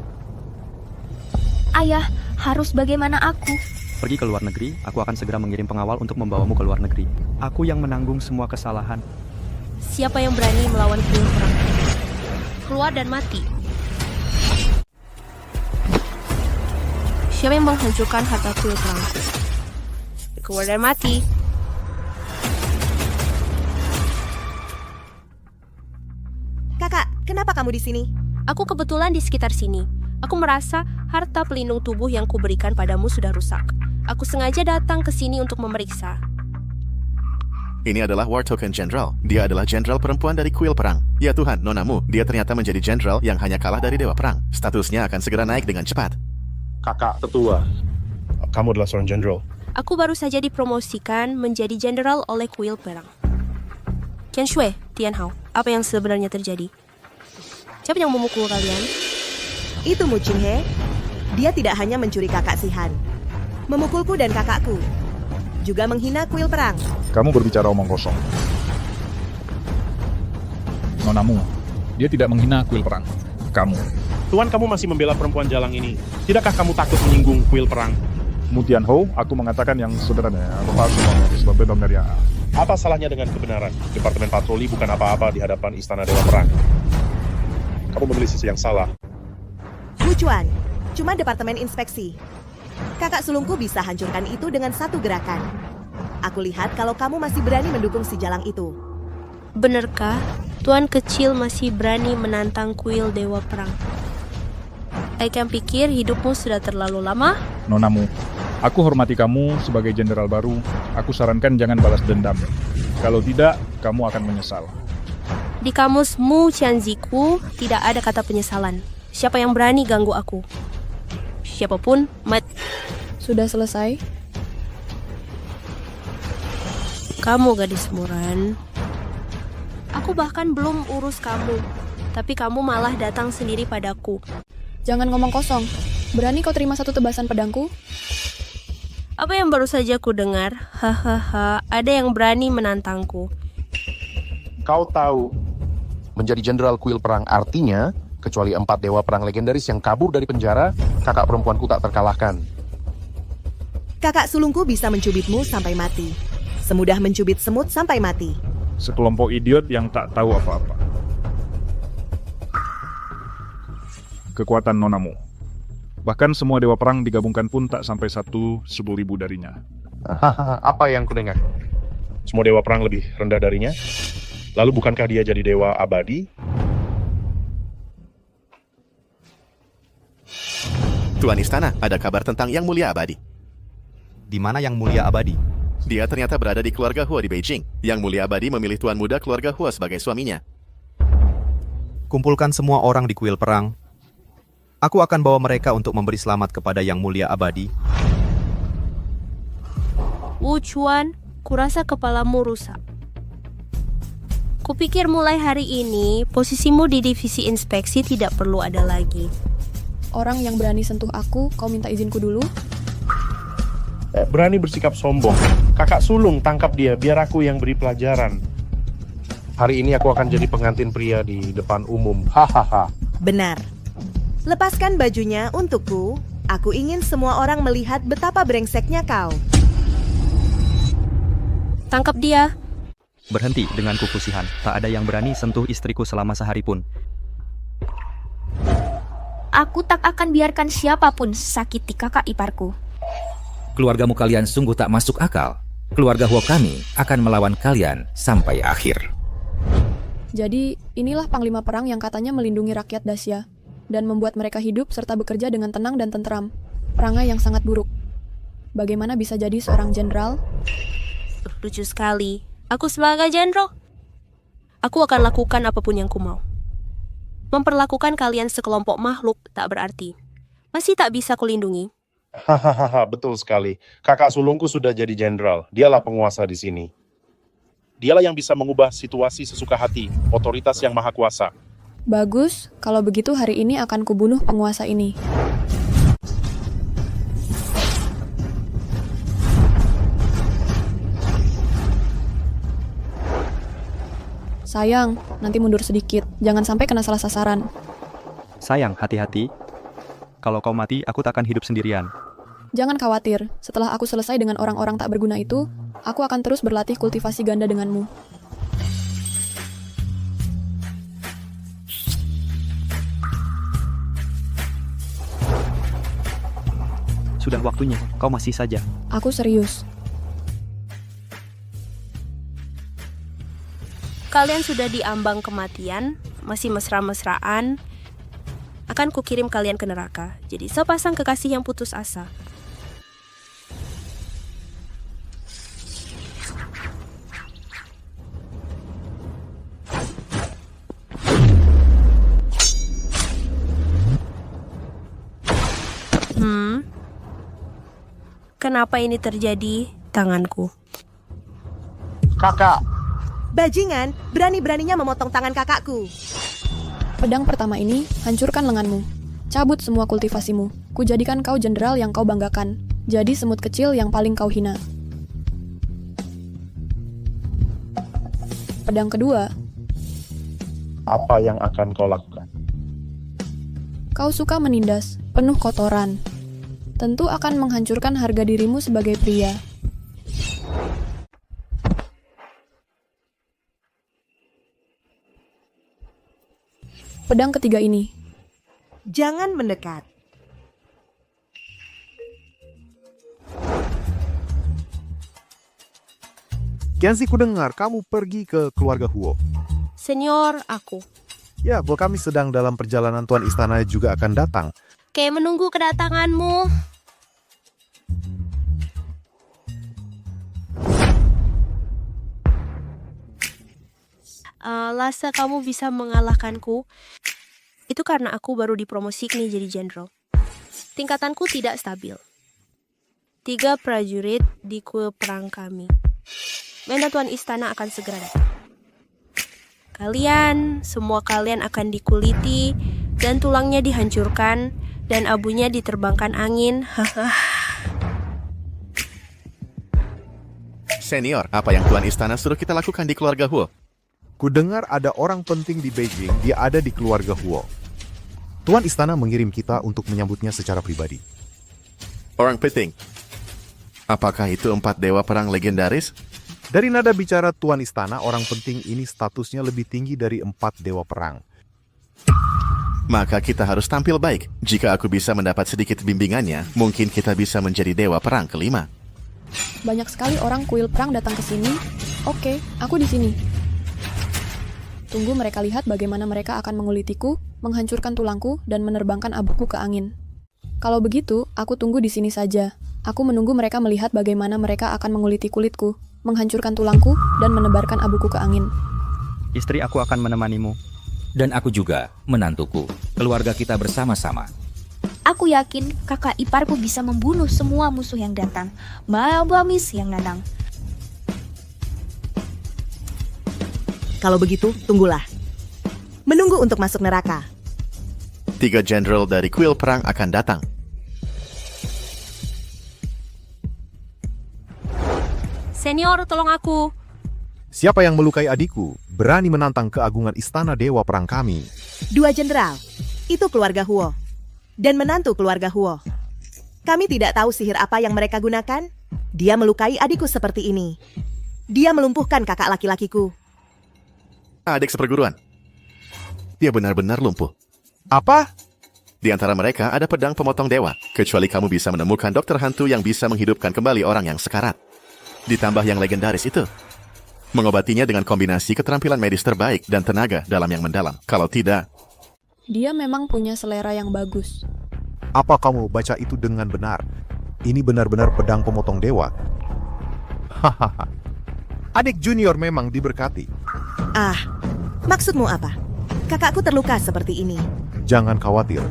Ayah, harus bagaimana aku?
Pergi ke luar negeri, aku akan segera mengirim pengawal untuk membawamu ke luar negeri. Aku yang menanggung semua kesalahan.
Siapa yang berani melawan kuil perang? Keluar dan mati. Siapa yang menghancurkan harta kuil perang? Keluar dan mati.
Kakak, kenapa kamu di sini?
Aku kebetulan di sekitar sini. Aku merasa harta pelindung tubuh yang kuberikan padamu sudah rusak. Aku sengaja datang ke sini untuk memeriksa.
Ini adalah War Token General. Dia adalah jenderal perempuan dari kuil perang. Ya Tuhan, nonamu, dia ternyata menjadi jenderal yang hanya kalah dari dewa perang. Statusnya akan segera naik dengan cepat.
Kakak tetua, kamu adalah seorang jenderal.
Aku baru saja dipromosikan menjadi jenderal oleh kuil perang. Qian Shui, Tian Hao, apa yang sebenarnya terjadi? Siapa yang memukul kalian?
Itu Mu Jinghe. Dia tidak hanya mencuri kakak Xihan, memukulku dan kakakku, juga menghina kuil perang.
Kamu berbicara omong kosong. Nonamu, dia tidak menghina kuil perang. Kamu.
Tuan, kamu masih membela perempuan jalang ini. Tidakkah kamu takut menyinggung kuil perang?
Mu Tianhou, aku mengatakan yang sebenarnya. Aku palsu sebab benar-benar.
Apa salahnya dengan kebenaran? Departemen patroli bukan apa-apa di hadapan istana dewa perang. Kamu memilih sisi yang salah.
Wuchuan, cuma departemen inspeksi. Kakak sulungku bisa hancurkan itu dengan satu gerakan. Aku lihat kalau kamu masih berani mendukung si jalang itu.
Benarkah tuan kecil masih berani menantang kuil dewa perang? Aikan pikir hidupmu sudah terlalu lama?
Nonamu, aku hormati kamu sebagai jenderal baru. Aku sarankan jangan balas dendam. Kalau tidak, kamu akan menyesal.
Di kamus Mu Qianziku tidak ada kata penyesalan. Siapa yang berani ganggu aku? Siapapun,
Sudah selesai?
Kamu gadis muran. Aku bahkan belum urus kamu, tapi kamu malah datang sendiri padaku.
Jangan ngomong kosong. Berani kau terima satu tebasan pedangku?
Apa yang baru saja ku dengar? Hahaha, ada yang berani menantangku.
Kau tahu, menjadi jenderal kuil perang artinya, kecuali 4 dewa perang legendaris yang kabur dari penjara, kakak perempuanku tak terkalahkan.
Kakak sulungku bisa mencubitmu sampai mati. Semudah mencubit semut sampai mati.
Sekelompok idiot yang tak tahu apa-apa. Kekuatan nonamu. Bahkan semua dewa perang digabungkan pun tak sampai 10.000 darinya.
Apa yang kudengar? Semua dewa perang lebih rendah darinya? Lalu bukankah dia jadi dewa abadi?
Tuan Istana, ada kabar tentang Yang Mulia Abadi.
Di mana Yang Mulia Abadi?
Dia ternyata berada di keluarga Huo di Beijing. Yang Mulia Abadi memilih tuan muda keluarga Huo sebagai suaminya.
Kumpulkan semua orang di kuil perang. Aku akan bawa mereka untuk memberi selamat kepada Yang Mulia Abadi.
Wuchuan, kurasa kepalamu rusak. Kupikir mulai hari ini, posisimu di divisi inspeksi tidak perlu ada lagi.
Orang yang berani sentuh aku, kau minta izinku dulu?
Berani bersikap sombong. Kakak sulung, tangkap dia, biar aku yang beri pelajaran. Hari ini aku akan jadi pengantin pria di depan umum. Hahaha.
Benar. Lepaskan bajunya untukku. Aku ingin semua orang melihat betapa brengseknya kau.
Tangkap dia.
Berhenti dengan kukusihan. Tak ada yang berani sentuh istriku selama sehari pun.
Aku tak akan biarkan siapapun sakiti kakak iparku.
Keluargamu kalian sungguh tak masuk akal. Keluarga Huo kami akan melawan kalian sampai akhir.
Jadi, inilah panglima perang yang katanya melindungi rakyat Dacia dan membuat mereka hidup serta bekerja dengan tenang dan tentram. Perangai yang sangat buruk. Bagaimana bisa jadi seorang jenderal?
Lucu sekali. Aku sebagai jenderal, aku akan lakukan apapun yang ku mau. Memperlakukan kalian sekelompok makhluk tak berarti. Masih tak bisa kulindungi.
Hahaha, betul sekali. Kakak sulungku sudah jadi jenderal. Dialah penguasa di sini. Dialah yang bisa mengubah situasi sesuka hati, otoritas yang maha kuasa.
Bagus, kalau begitu hari ini akan kubunuh penguasa ini. Sayang, nanti mundur sedikit. Jangan sampai kena salah sasaran.
Sayang, hati-hati. Kalau kau mati, aku tak akan hidup sendirian.
Jangan khawatir, setelah aku selesai dengan orang-orang tak berguna itu, aku akan terus berlatih kultivasi ganda denganmu.
Sudah waktunya, kau masih saja.
Aku serius.
Kalian sudah diambang kematian, masih mesra-mesraan. Akan kukirim kalian ke neraka. Jadi sepasang kekasih yang putus asa. Kenapa ini terjadi? Tanganku.
Kakak!
Bajingan, berani-beraninya memotong tangan kakakku.
Pedang pertama ini, hancurkan lenganmu. Cabut semua kultivasimu. Kujadikan kau jenderal yang kau banggakan. Jadi semut kecil yang paling kau hina. Pedang kedua.
Apa yang akan kau lakukan?
Kau suka menindas, penuh kotoran. Tentu akan menghancurkan harga dirimu sebagai pria. Pedang ketiga ini.
Jangan mendekat.
Kianzi, ku dengar kamu pergi ke keluarga Huo.
Senior, aku.
Ya, bahwa kami sedang dalam perjalanan Tuan Istana juga akan datang.
Kayak menunggu kedatanganmu. Lasa kamu bisa mengalahkanku. Itu karena aku baru dipromosi nih jadi jenderal. Tingkatanku tidak stabil. 3 prajurit di kuil perang kami. Menda Tuan Istana akan segera datang. Semua kalian akan dikuliti dan tulangnya dihancurkan dan abunya diterbangkan angin.
Senior, apa yang Tuan Istana suruh kita lakukan di keluarga Huo?
Ku dengar ada orang penting di Beijing, dia ada di keluarga Huo. Tuan Istana mengirim kita untuk menyambutnya secara pribadi.
Orang penting? Apakah itu 4 dewa perang legendaris?
Dari nada bicara Tuan Istana, orang penting ini statusnya lebih tinggi dari 4 dewa perang.
Maka kita harus tampil baik. Jika aku bisa mendapat sedikit bimbingannya, mungkin kita bisa menjadi dewa perang kelima.
Banyak sekali orang kuil perang datang ke sini. Oke, aku di sini. Tunggu mereka lihat bagaimana mereka akan mengulitiku, menghancurkan tulangku, dan menerbangkan abuku ke angin. Kalau begitu, aku tunggu di sini saja. Aku menunggu mereka melihat bagaimana mereka akan menguliti kulitku, menghancurkan tulangku, dan menebarkan abuku ke angin.
Istri aku akan menemanimu.
Dan aku juga, menantuku. Keluarga kita bersama-sama.
Aku yakin kakak iparku bisa membunuh semua musuh yang datang. Mabamis yang datang.
Kalau begitu, tunggulah. Menunggu untuk masuk neraka.
3 jenderal dari kuil perang akan datang.
Senior, tolong aku.
Siapa yang melukai adikku berani menantang keagungan istana dewa perang kami.
2 jenderal, itu keluarga Huo. Dan menantu keluarga Huo. Kami tidak tahu sihir apa yang mereka gunakan. Dia melukai adikku seperti ini. Dia melumpuhkan kakak laki-lakiku.
Adik seperguruan. Dia benar-benar lumpuh.
Apa?
Di antara mereka ada pedang pemotong dewa, kecuali kamu bisa menemukan dokter hantu yang bisa menghidupkan kembali orang yang sekarat. Ditambah yang legendaris itu. Mengobatinya dengan kombinasi keterampilan medis terbaik dan tenaga dalam yang mendalam. Kalau tidak,
Dia memang punya selera yang bagus.
Apa kamu baca itu dengan benar? Ini benar-benar pedang pemotong dewa. Hahaha. Adik junior memang diberkati.
Ah, maksudmu apa? Kakakku terluka seperti ini.
Jangan khawatir.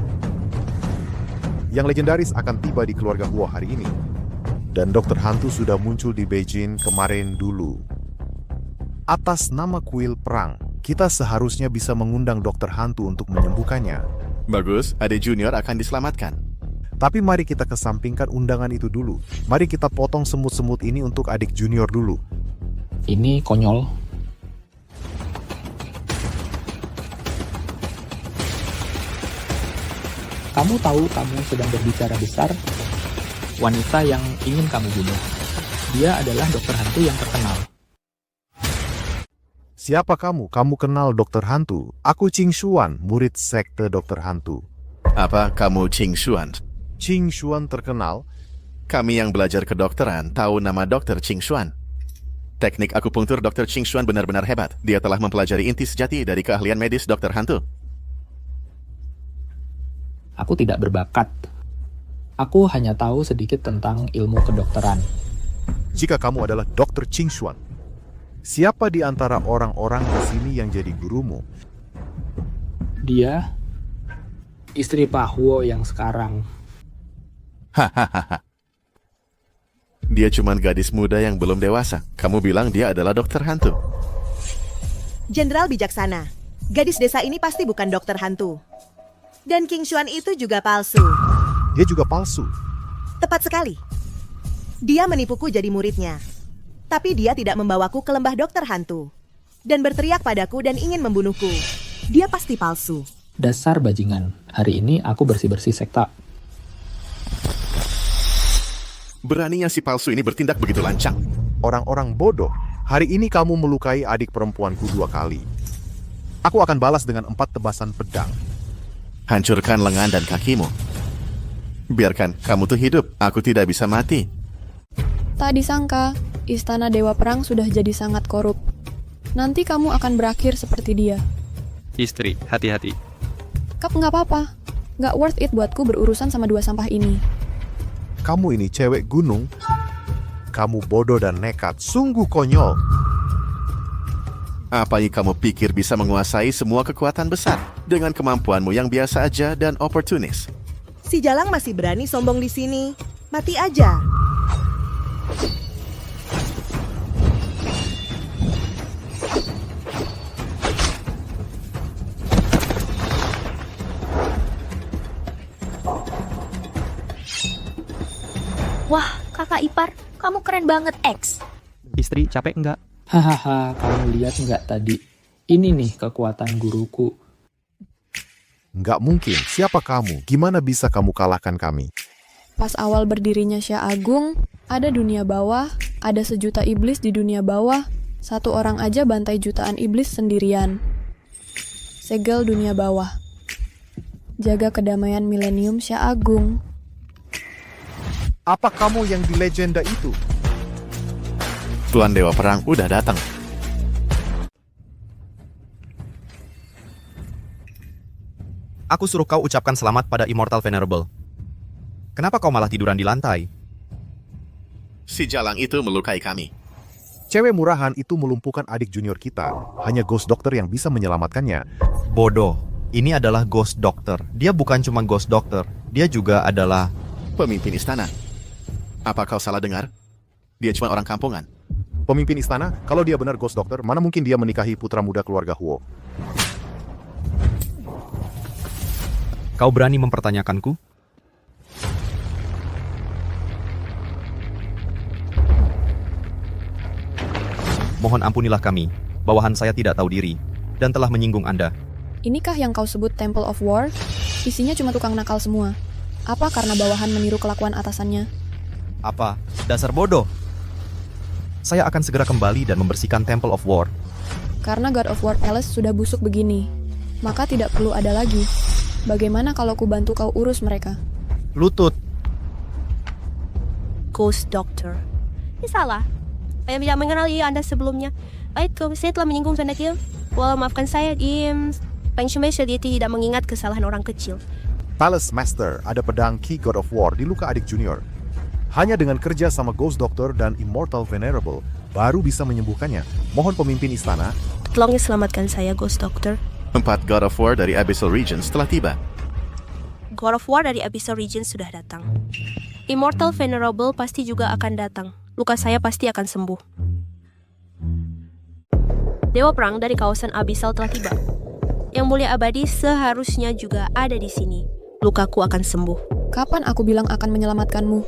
Yang legendaris akan tiba di keluarga Huo hari ini. Dan dokter hantu sudah muncul di Beijing kemarin dulu. Atas nama kuil perang, kita seharusnya bisa mengundang dokter hantu untuk menyembuhkannya.
bagus, adik junior akan diselamatkan.
Tapi mari kita kesampingkan undangan itu dulu. Mari kita potong semut-semut ini untuk adik junior dulu.
Ini konyol. Kamu tahu kamu sedang berbicara besar. Wanita yang ingin kamu bunuh. Dia adalah dokter hantu yang terkenal.
Siapa kamu? Kamu kenal dokter hantu? Aku Qing Xuan, murid sekte dokter hantu.
Apa kamu Qing Xuan?
Qing Xuan terkenal.
Kami yang belajar kedokteran tahu nama dokter Qing Xuan. Teknik akupunktur dokter Qing Xuan benar-benar hebat. Dia telah mempelajari inti sejati dari keahlian medis dokter hantu.
Aku tidak berbakat. Aku hanya tahu sedikit tentang ilmu kedokteran.
Jika kamu adalah dokter Qing Xuan, siapa di antara orang-orang di sini yang jadi gurumu?
Dia istri Pak Huo yang sekarang.
Hahaha. Dia cuma gadis muda yang belum dewasa. Kamu bilang dia adalah dokter hantu.
Jenderal bijaksana. Gadis desa ini pasti bukan dokter hantu. Dan King Xuan itu juga palsu.
Dia juga palsu.
Tepat sekali. Dia menipuku jadi muridnya. Tapi dia tidak membawaku ke lembah dokter hantu. Dan berteriak padaku dan ingin membunuhku. Dia pasti palsu.
Dasar bajingan. Hari ini aku bersih-bersih sekta.
Beraninya si palsu ini bertindak begitu lancang.
Orang-orang bodoh. Hari ini kamu melukai adik perempuanku 2 kali. Aku akan balas dengan 4 tebasan pedang.
Hancurkan lengan dan kakimu. Biarkan kamu tuh hidup. Aku tidak bisa mati.
Tak disangka, istana Dewa Perang sudah jadi sangat korup. Nanti kamu akan berakhir seperti dia.
Istri, hati-hati.
Kap, nggak apa-apa. Nggak worth it buatku berurusan sama 2 sampah ini.
Kamu ini cewek gunung. Kamu bodoh dan nekat. Sungguh konyol.
Apa yang kamu pikir bisa menguasai semua kekuatan besar dengan kemampuanmu yang biasa aja dan oportunis?
Si Jalang masih berani sombong di sini. Mati aja.
Wah, kakak ipar, kamu keren banget, X.
Istri, capek enggak?
Hahaha, kamu lihat nggak tadi? Ini nih kekuatan guruku.
Nggak mungkin. Siapa kamu? Gimana bisa kamu kalahkan kami?
Pas awal berdirinya Syah Agung, ada dunia bawah, ada sejuta iblis di dunia bawah, 1 orang aja bantai jutaan iblis sendirian. Segel dunia bawah. Jaga kedamaian milenium Syah Agung.
Apa kamu yang di legenda itu?
Tuan Dewa Perang udah datang.
Aku suruh kau ucapkan selamat pada Immortal Venerable. Kenapa kau malah tiduran di lantai?
Si Jalang itu melukai kami.
Cewek murahan itu melumpuhkan adik junior kita. Hanya Ghost Doctor yang bisa menyelamatkannya.
Bodoh. Ini adalah Ghost Doctor. Dia bukan cuma Ghost Doctor. Dia juga adalah
pemimpin istana. Apa kau salah dengar? Dia cuma orang kampungan.
Pemimpin istana? Kalau dia benar Ghost Doctor, mana mungkin dia menikahi putra muda keluarga Huo?
Kau berani mempertanyakanku? Mohon ampunilah kami, bawahan saya tidak tahu diri, dan telah menyinggung Anda.
Inikah yang kau sebut Temple of War? Isinya cuma tukang nakal semua. Apa karena bawahan meniru kelakuan atasannya?
Apa? Dasar bodoh! Saya akan segera kembali dan membersihkan Temple of War.
Karena God of War Palace sudah busuk begini, maka tidak perlu ada lagi. Bagaimana kalau ku bantu kau urus mereka?
Lutut!
Ghost Doctor. Ini salah. Saya tidak mengenali Anda sebelumnya. Baik, saya telah menyinggung Anda kecil. Walau maafkan saya, Pensiun dia tidak mengingat kesalahan orang kecil.
Palace Master ada pedang Ki God of War di luka adik junior. Hanya dengan kerja sama Ghost Doctor dan Immortal Venerable, baru bisa menyembuhkannya. Mohon pemimpin istana.
Tolong selamatkan saya, Ghost Doctor.
4 God of War dari Abyssal Regions telah tiba.
God of War dari Abyssal Region sudah datang. Immortal Venerable pasti juga akan datang. Luka saya pasti akan sembuh. Dewa Perang dari kawasan Abyssal telah tiba. Yang Mulia Abadi seharusnya juga ada di sini. Lukaku akan sembuh.
Kapan aku bilang akan menyelamatkanmu?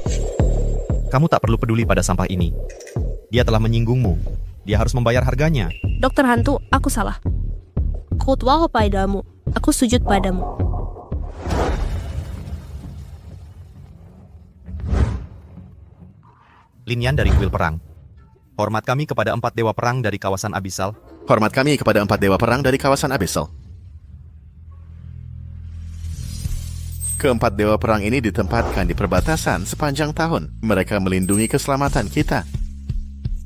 Kamu tak perlu peduli pada sampah ini. Dia telah menyinggungmu. Dia harus membayar harganya.
Dokter Hantu, aku salah. Khotbah padamu. Aku sujud padamu.
Linian dari kuil perang. Hormat kami kepada 4 dewa perang dari kawasan Abyssal.
Hormat kami kepada 4 dewa perang dari kawasan Abyssal. Keempat dewa perang ini ditempatkan di perbatasan sepanjang tahun. Mereka melindungi keselamatan kita.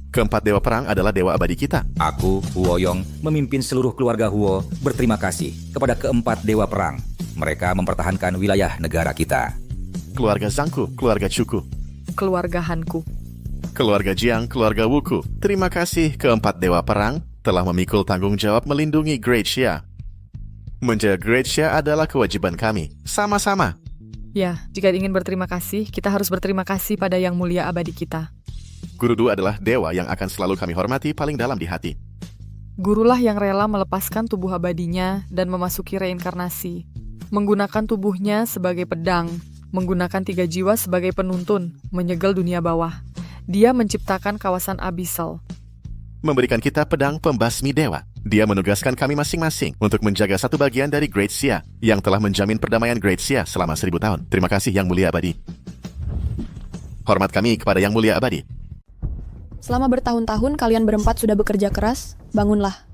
Keempat dewa perang adalah dewa abadi kita.
Aku, Huoyong, memimpin seluruh keluarga Huo, berterima kasih kepada keempat dewa perang. Mereka mempertahankan wilayah negara kita.
Keluarga Zangku, keluarga Chuku,
Keluarga Hanku.
keluarga Jiang, keluarga Wuku. Terima kasih keempat dewa perang telah memikul tanggung jawab melindungi Great Xia. Menjaga Great Xia adalah kewajiban kami. Sama-sama.
Ya, jika ingin berterima kasih, kita harus berterima kasih pada Yang Mulia Abadi kita.
Guru Du adalah dewa yang akan selalu kami hormati paling dalam di hati.
Gurulah yang rela melepaskan tubuh abadinya dan memasuki reinkarnasi. Menggunakan tubuhnya sebagai pedang, menggunakan 3 jiwa sebagai penuntun, menyegel dunia bawah. Dia menciptakan kawasan Abyssal.
Memberikan kita pedang pembasmi dewa. Dia menugaskan kami masing-masing untuk menjaga satu bagian dari Great Xia yang telah menjamin perdamaian Great Xia selama 1000 tahun. Terima kasih Yang Mulia Abadi. Hormat kami kepada Yang Mulia Abadi.
Selama bertahun-tahun kalian berempat sudah bekerja keras, bangunlah.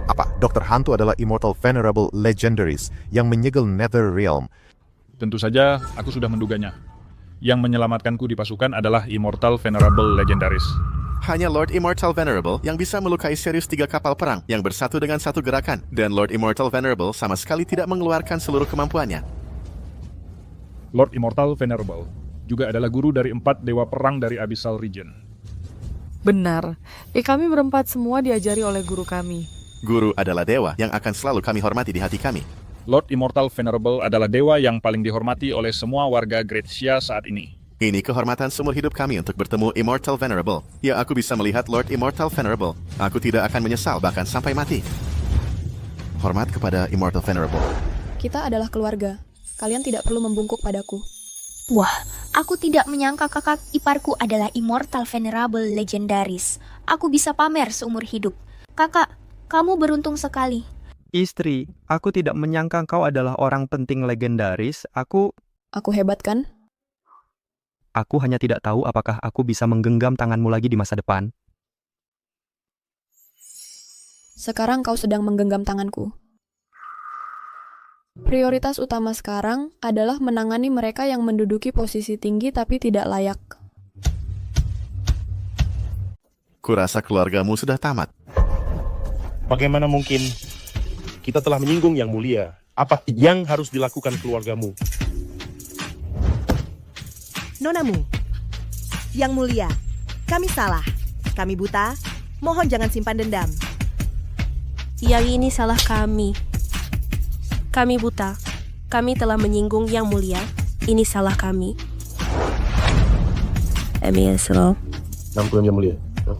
Apa? Dr. Hantu adalah Immortal Venerable Legendaries yang menyegel Nether Realm.
Tentu saja, aku sudah menduganya. Yang menyelamatkanku di pasukan adalah Immortal Venerable Legendaris.
Hanya Lord Immortal Venerable yang bisa melukai serius 3 kapal perang yang bersatu dengan satu gerakan. Dan Lord Immortal Venerable sama sekali tidak mengeluarkan seluruh kemampuannya.
Lord Immortal Venerable juga adalah guru dari 4 dewa perang dari Abyssal Region.
Benar, kami berempat semua diajari oleh guru kami.
Guru adalah dewa yang akan selalu kami hormati di hati kami.
Lord Immortal Venerable adalah dewa yang paling dihormati oleh semua warga Great Xia saat ini.
Ini kehormatan seumur hidup kami untuk bertemu Immortal Venerable. Ya, aku bisa melihat Lord Immortal Venerable. Aku tidak akan menyesal bahkan sampai mati. Hormat kepada Immortal Venerable.
Kita adalah keluarga. Kalian tidak perlu membungkuk padaku.
Wah, aku tidak menyangka kakak iparku adalah Immortal Venerable Legendaris. Aku bisa pamer seumur hidup. Kakak, kamu beruntung sekali.
Istri, aku tidak menyangka kau adalah orang penting legendaris. Aku
hebat kan?
Aku hanya tidak tahu apakah aku bisa menggenggam tanganmu lagi di masa depan.
Sekarang kau sedang menggenggam tanganku. Prioritas utama sekarang adalah menangani mereka yang menduduki posisi tinggi tapi tidak layak.
Kurasa keluargamu sudah tamat.
Bagaimana mungkin? Kita telah menyinggung Yang Mulia. Apa yang harus dilakukan keluargamu?
Nonamu, Yang Mulia, kami salah. Kami buta. Mohon jangan simpan dendam.
Yang ini salah kami. Kami buta. Kami telah menyinggung Yang Mulia. Ini salah kami.
Ampun Yang Mulia.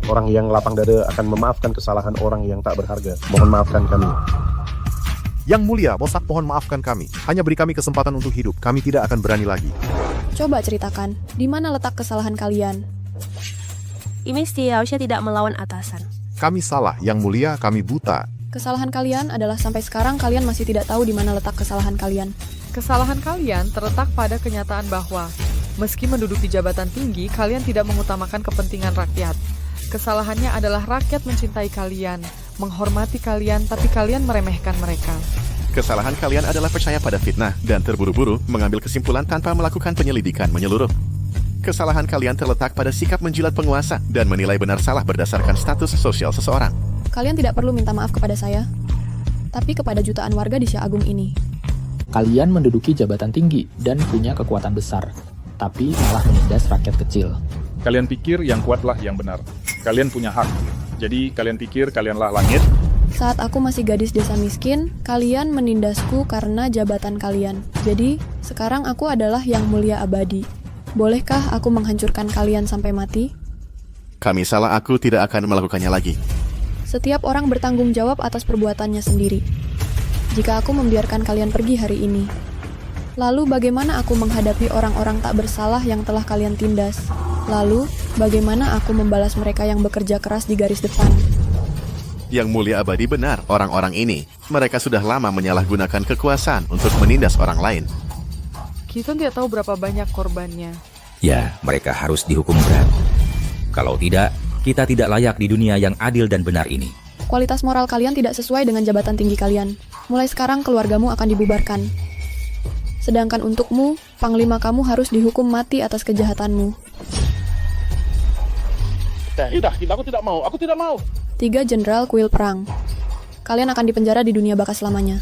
Orang yang lapang dada akan memaafkan kesalahan orang yang tak berharga. Mohon maafkan kami.
Yang Mulia, Bosak mohon maafkan kami. Hanya beri kami kesempatan untuk hidup. Kami tidak akan berani lagi.
Coba ceritakan, di mana letak kesalahan kalian?
Ini seharusnya tidak melawan atasan.
Kami salah, Yang Mulia, kami buta.
Kesalahan kalian adalah sampai sekarang kalian masih tidak tahu di mana letak kesalahan kalian.
Kesalahan kalian terletak pada kenyataan bahwa meski menduduki jabatan tinggi, kalian tidak mengutamakan kepentingan rakyat. Kesalahannya adalah rakyat mencintai kalian, menghormati kalian, tapi kalian meremehkan mereka.
Kesalahan kalian adalah percaya pada fitnah dan terburu-buru mengambil kesimpulan tanpa melakukan penyelidikan menyeluruh. Kesalahan kalian terletak pada sikap menjilat penguasa dan menilai benar salah berdasarkan status sosial seseorang.
Kalian tidak perlu minta maaf kepada saya, tapi kepada jutaan warga di Sya Agung ini.
Kalian menduduki jabatan tinggi dan punya kekuatan besar, tapi malah menindas rakyat kecil.
Kalian pikir yang kuatlah yang benar. Kalian punya hak. Jadi kalian pikir kalianlah langit?
Saat aku masih gadis desa miskin, kalian menindasku karena jabatan kalian. Jadi, sekarang aku adalah Yang Mulia Abadi. Bolehkah aku menghancurkan kalian sampai mati?
Kami salah, aku tidak akan melakukannya lagi.
Setiap orang bertanggung jawab atas perbuatannya sendiri. Jika aku membiarkan kalian pergi hari ini, lalu bagaimana aku menghadapi orang-orang tak bersalah yang telah kalian tindas? Lalu, bagaimana aku membalas mereka yang bekerja keras di garis depan?
Yang Mulia Abadi benar, orang-orang ini. Mereka sudah lama menyalahgunakan kekuasaan untuk menindas orang lain.
Kita tidak tahu berapa banyak korbannya.
Ya, mereka harus dihukum berat. Kalau tidak, kita tidak layak di dunia yang adil dan benar ini.
Kualitas moral kalian tidak sesuai dengan jabatan tinggi kalian. Mulai sekarang keluargamu akan dibubarkan. Sedangkan untukmu, panglima kamu harus dihukum mati atas kejahatanmu.
Tidak, aku tidak mau.
3 Jenderal Kuil Perang. Kalian akan dipenjara di dunia baka selamanya.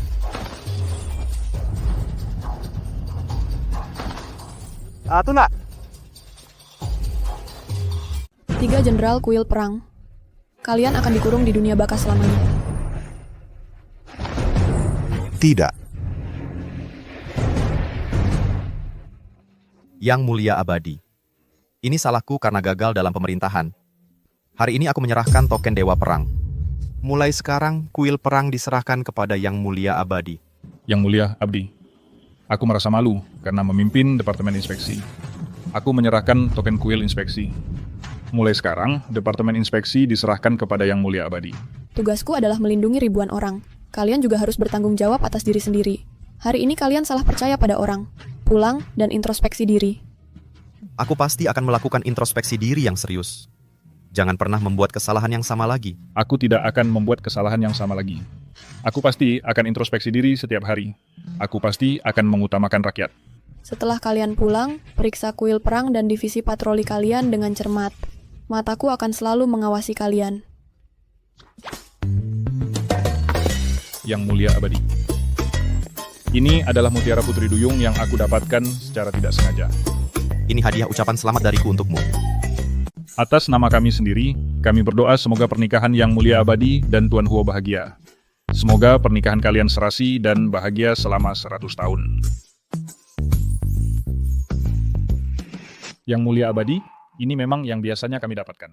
Tuna.
3 Jenderal Kuil Perang. Kalian akan dikurung di dunia baka selamanya.
Tidak.
Yang Mulia Abadi. Ini salahku karena gagal dalam pemerintahan. Hari ini aku menyerahkan token Dewa Perang. Mulai sekarang, kuil perang diserahkan kepada Yang Mulia Abadi.
Yang Mulia Abdi, aku merasa malu karena memimpin Departemen Inspeksi. Aku menyerahkan token kuil inspeksi. Mulai sekarang, Departemen Inspeksi diserahkan kepada Yang Mulia Abadi.
Tugasku adalah melindungi ribuan orang. Kalian juga harus bertanggung jawab atas diri sendiri. Hari ini kalian salah percaya pada orang. Pulang dan introspeksi diri.
Aku pasti akan melakukan introspeksi diri yang serius. Jangan pernah membuat kesalahan yang sama lagi.
Aku tidak akan membuat kesalahan yang sama lagi. Aku pasti akan introspeksi diri setiap hari. Aku pasti akan mengutamakan rakyat.
Setelah kalian pulang, periksa kuil perang dan divisi patroli kalian dengan cermat. Mataku akan selalu mengawasi kalian.
Yang Mulia Abadi. Ini adalah mutiara putri duyung yang aku dapatkan secara tidak sengaja.
Ini hadiah ucapan selamat dariku untukmu.
Atas nama kami sendiri, kami berdoa semoga pernikahan Yang Mulia Abadi dan Tuan Huo bahagia. Semoga pernikahan kalian serasi dan bahagia selama 100 tahun. Yang Mulia Abadi, ini memang yang biasanya kami dapatkan.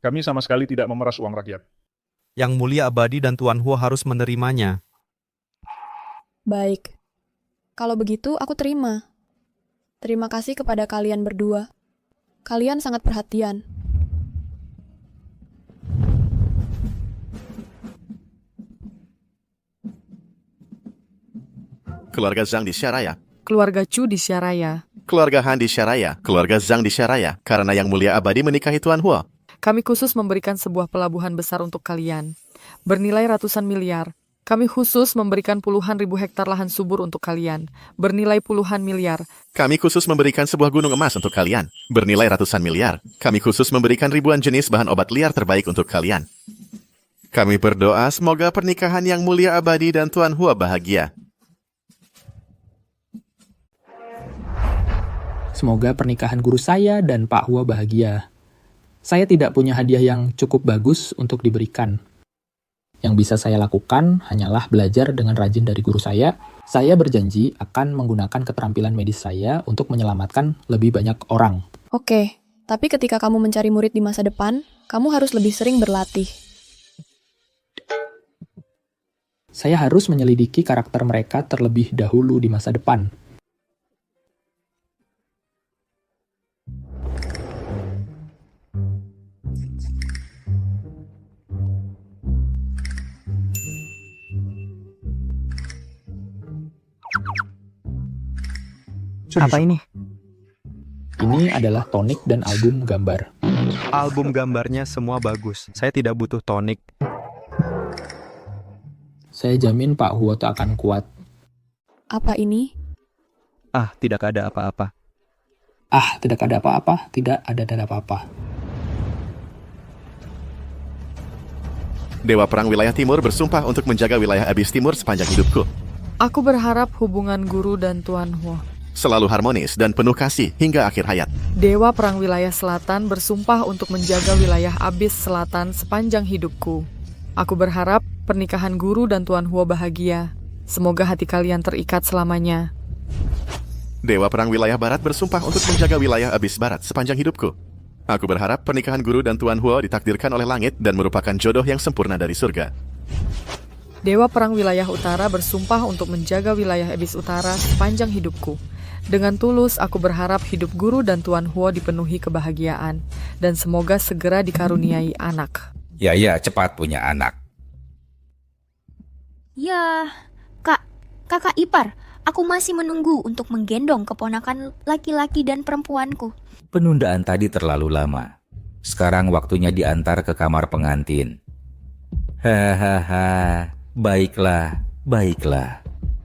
Kami sama sekali tidak memeras uang rakyat.
Yang Mulia Abadi dan Tuan Huo harus menerimanya.
Baik. Kalau begitu, aku terima. Terima kasih kepada kalian berdua. Kalian sangat perhatian.
Keluarga Zhang di Syaraya.
Keluarga Chu di Syaraya.
Keluarga Han di Syaraya. Keluarga Zhang di Syaraya. Karena Yang Mulia Abadi menikahi Tuan Huo.
Kami khusus memberikan sebuah pelabuhan besar untuk kalian. Bernilai ratusan miliar. Kami khusus memberikan puluhan ribu hektar lahan subur untuk kalian. Bernilai puluhan miliar.
Kami khusus memberikan sebuah gunung emas untuk kalian. Bernilai ratusan miliar. Kami khusus memberikan ribuan jenis bahan obat liar terbaik untuk kalian. Kami berdoa semoga pernikahan Yang Mulia Abadi dan Tuan Huo bahagia.
Semoga pernikahan guru saya dan Pak Huo bahagia. Saya tidak punya hadiah yang cukup bagus untuk diberikan. Yang bisa saya lakukan hanyalah belajar dengan rajin dari guru saya. Saya berjanji akan menggunakan keterampilan medis saya untuk menyelamatkan lebih banyak orang.
Oke, tapi ketika kamu mencari murid di masa depan, kamu harus lebih sering berlatih.
Saya harus menyelidiki karakter mereka terlebih dahulu di masa depan.
Apa ini?
Ini adalah tonik dan album gambar.
Album gambarnya semua bagus. Saya tidak butuh tonik.
Saya jamin Pak Huo akan kuat.
Apa ini?
Ah, tidak ada apa-apa.
Ah, tidak ada apa-apa. Tidak ada apa-apa.
Dewa Perang Wilayah Timur bersumpah untuk menjaga wilayah Abis Timur sepanjang hidupku.
Aku berharap hubungan guru dan Tuan Huo
Selalu harmonis dan penuh kasih hingga akhir hayat.
Dewa Perang Wilayah Selatan bersumpah untuk menjaga wilayah Abis Selatan sepanjang hidupku. Aku berharap pernikahan guru dan Tuan Huo bahagia. Semoga hati kalian terikat selamanya.
Dewa Perang Wilayah Barat bersumpah untuk menjaga wilayah Abis Barat sepanjang hidupku. Aku berharap pernikahan guru dan Tuan Huo ditakdirkan oleh langit dan merupakan jodoh yang sempurna dari surga.
Dewa Perang Wilayah Utara bersumpah untuk menjaga wilayah Abis Utara sepanjang hidupku. Dengan tulus, aku berharap hidup guru dan Tuan Huo dipenuhi kebahagiaan, dan semoga segera dikaruniai anak.
Ya, cepat punya anak.
Ya, kakak ipar, aku masih menunggu untuk menggendong keponakan laki-laki dan perempuanku.
Penundaan tadi terlalu lama. Sekarang waktunya diantar ke kamar pengantin. Hahaha, baiklah.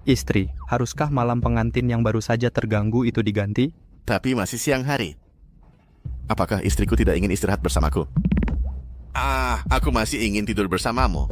Istri, haruskah malam pengantin yang baru saja terganggu itu diganti?
Tapi masih siang hari. Apakah istriku tidak ingin istirahat bersamaku? Aku masih ingin tidur bersamamu.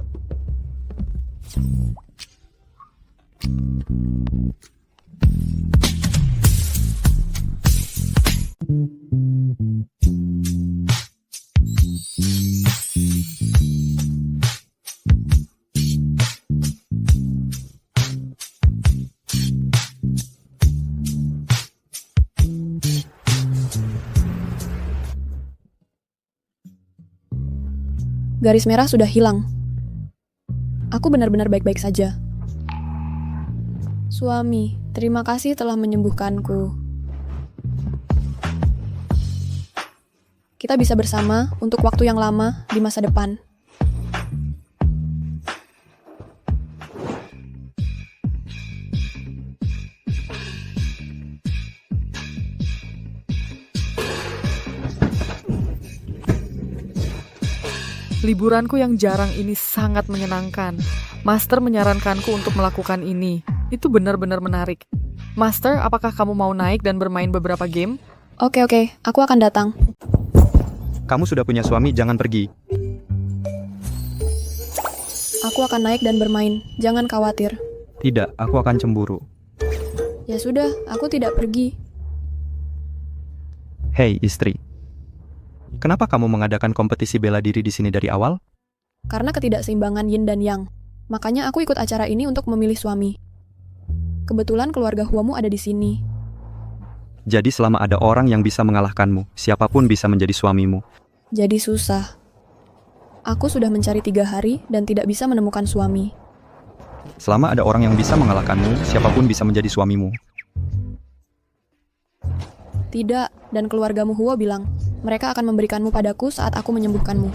Garis merah sudah hilang. Aku benar-benar baik-baik saja. Suami, terima kasih telah menyembuhkanku. Kita bisa bersama untuk waktu yang lama di masa depan.
Liburanku yang jarang ini sangat menyenangkan. Master menyarankanku untuk melakukan ini. Itu benar-benar menarik. Master, apakah kamu mau naik dan bermain beberapa game?
Oke, aku akan datang.
Kamu sudah punya suami, jangan pergi.
Aku akan naik dan bermain, jangan khawatir.
Tidak, aku akan cemburu.
Ya sudah, aku tidak pergi.
Hei, istri. Kenapa kamu mengadakan kompetisi bela diri di sini dari awal?
Karena ketidakseimbangan yin dan yang. Makanya aku ikut acara ini untuk memilih suami. Kebetulan keluarga Huomu ada di sini.
Jadi selama ada orang yang bisa mengalahkanmu, siapapun bisa menjadi suamimu.
Jadi susah. Aku sudah mencari 3 hari dan tidak bisa menemukan suami.
Selama ada orang yang bisa mengalahkanmu, siapapun bisa menjadi suamimu.
Tidak, dan keluargamu Huo bilang, mereka akan memberikanmu padaku saat aku menyembuhkanmu.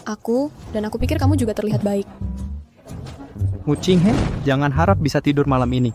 Aku pikir kamu juga terlihat baik.
Mu Qinghe, jangan harap bisa tidur malam ini.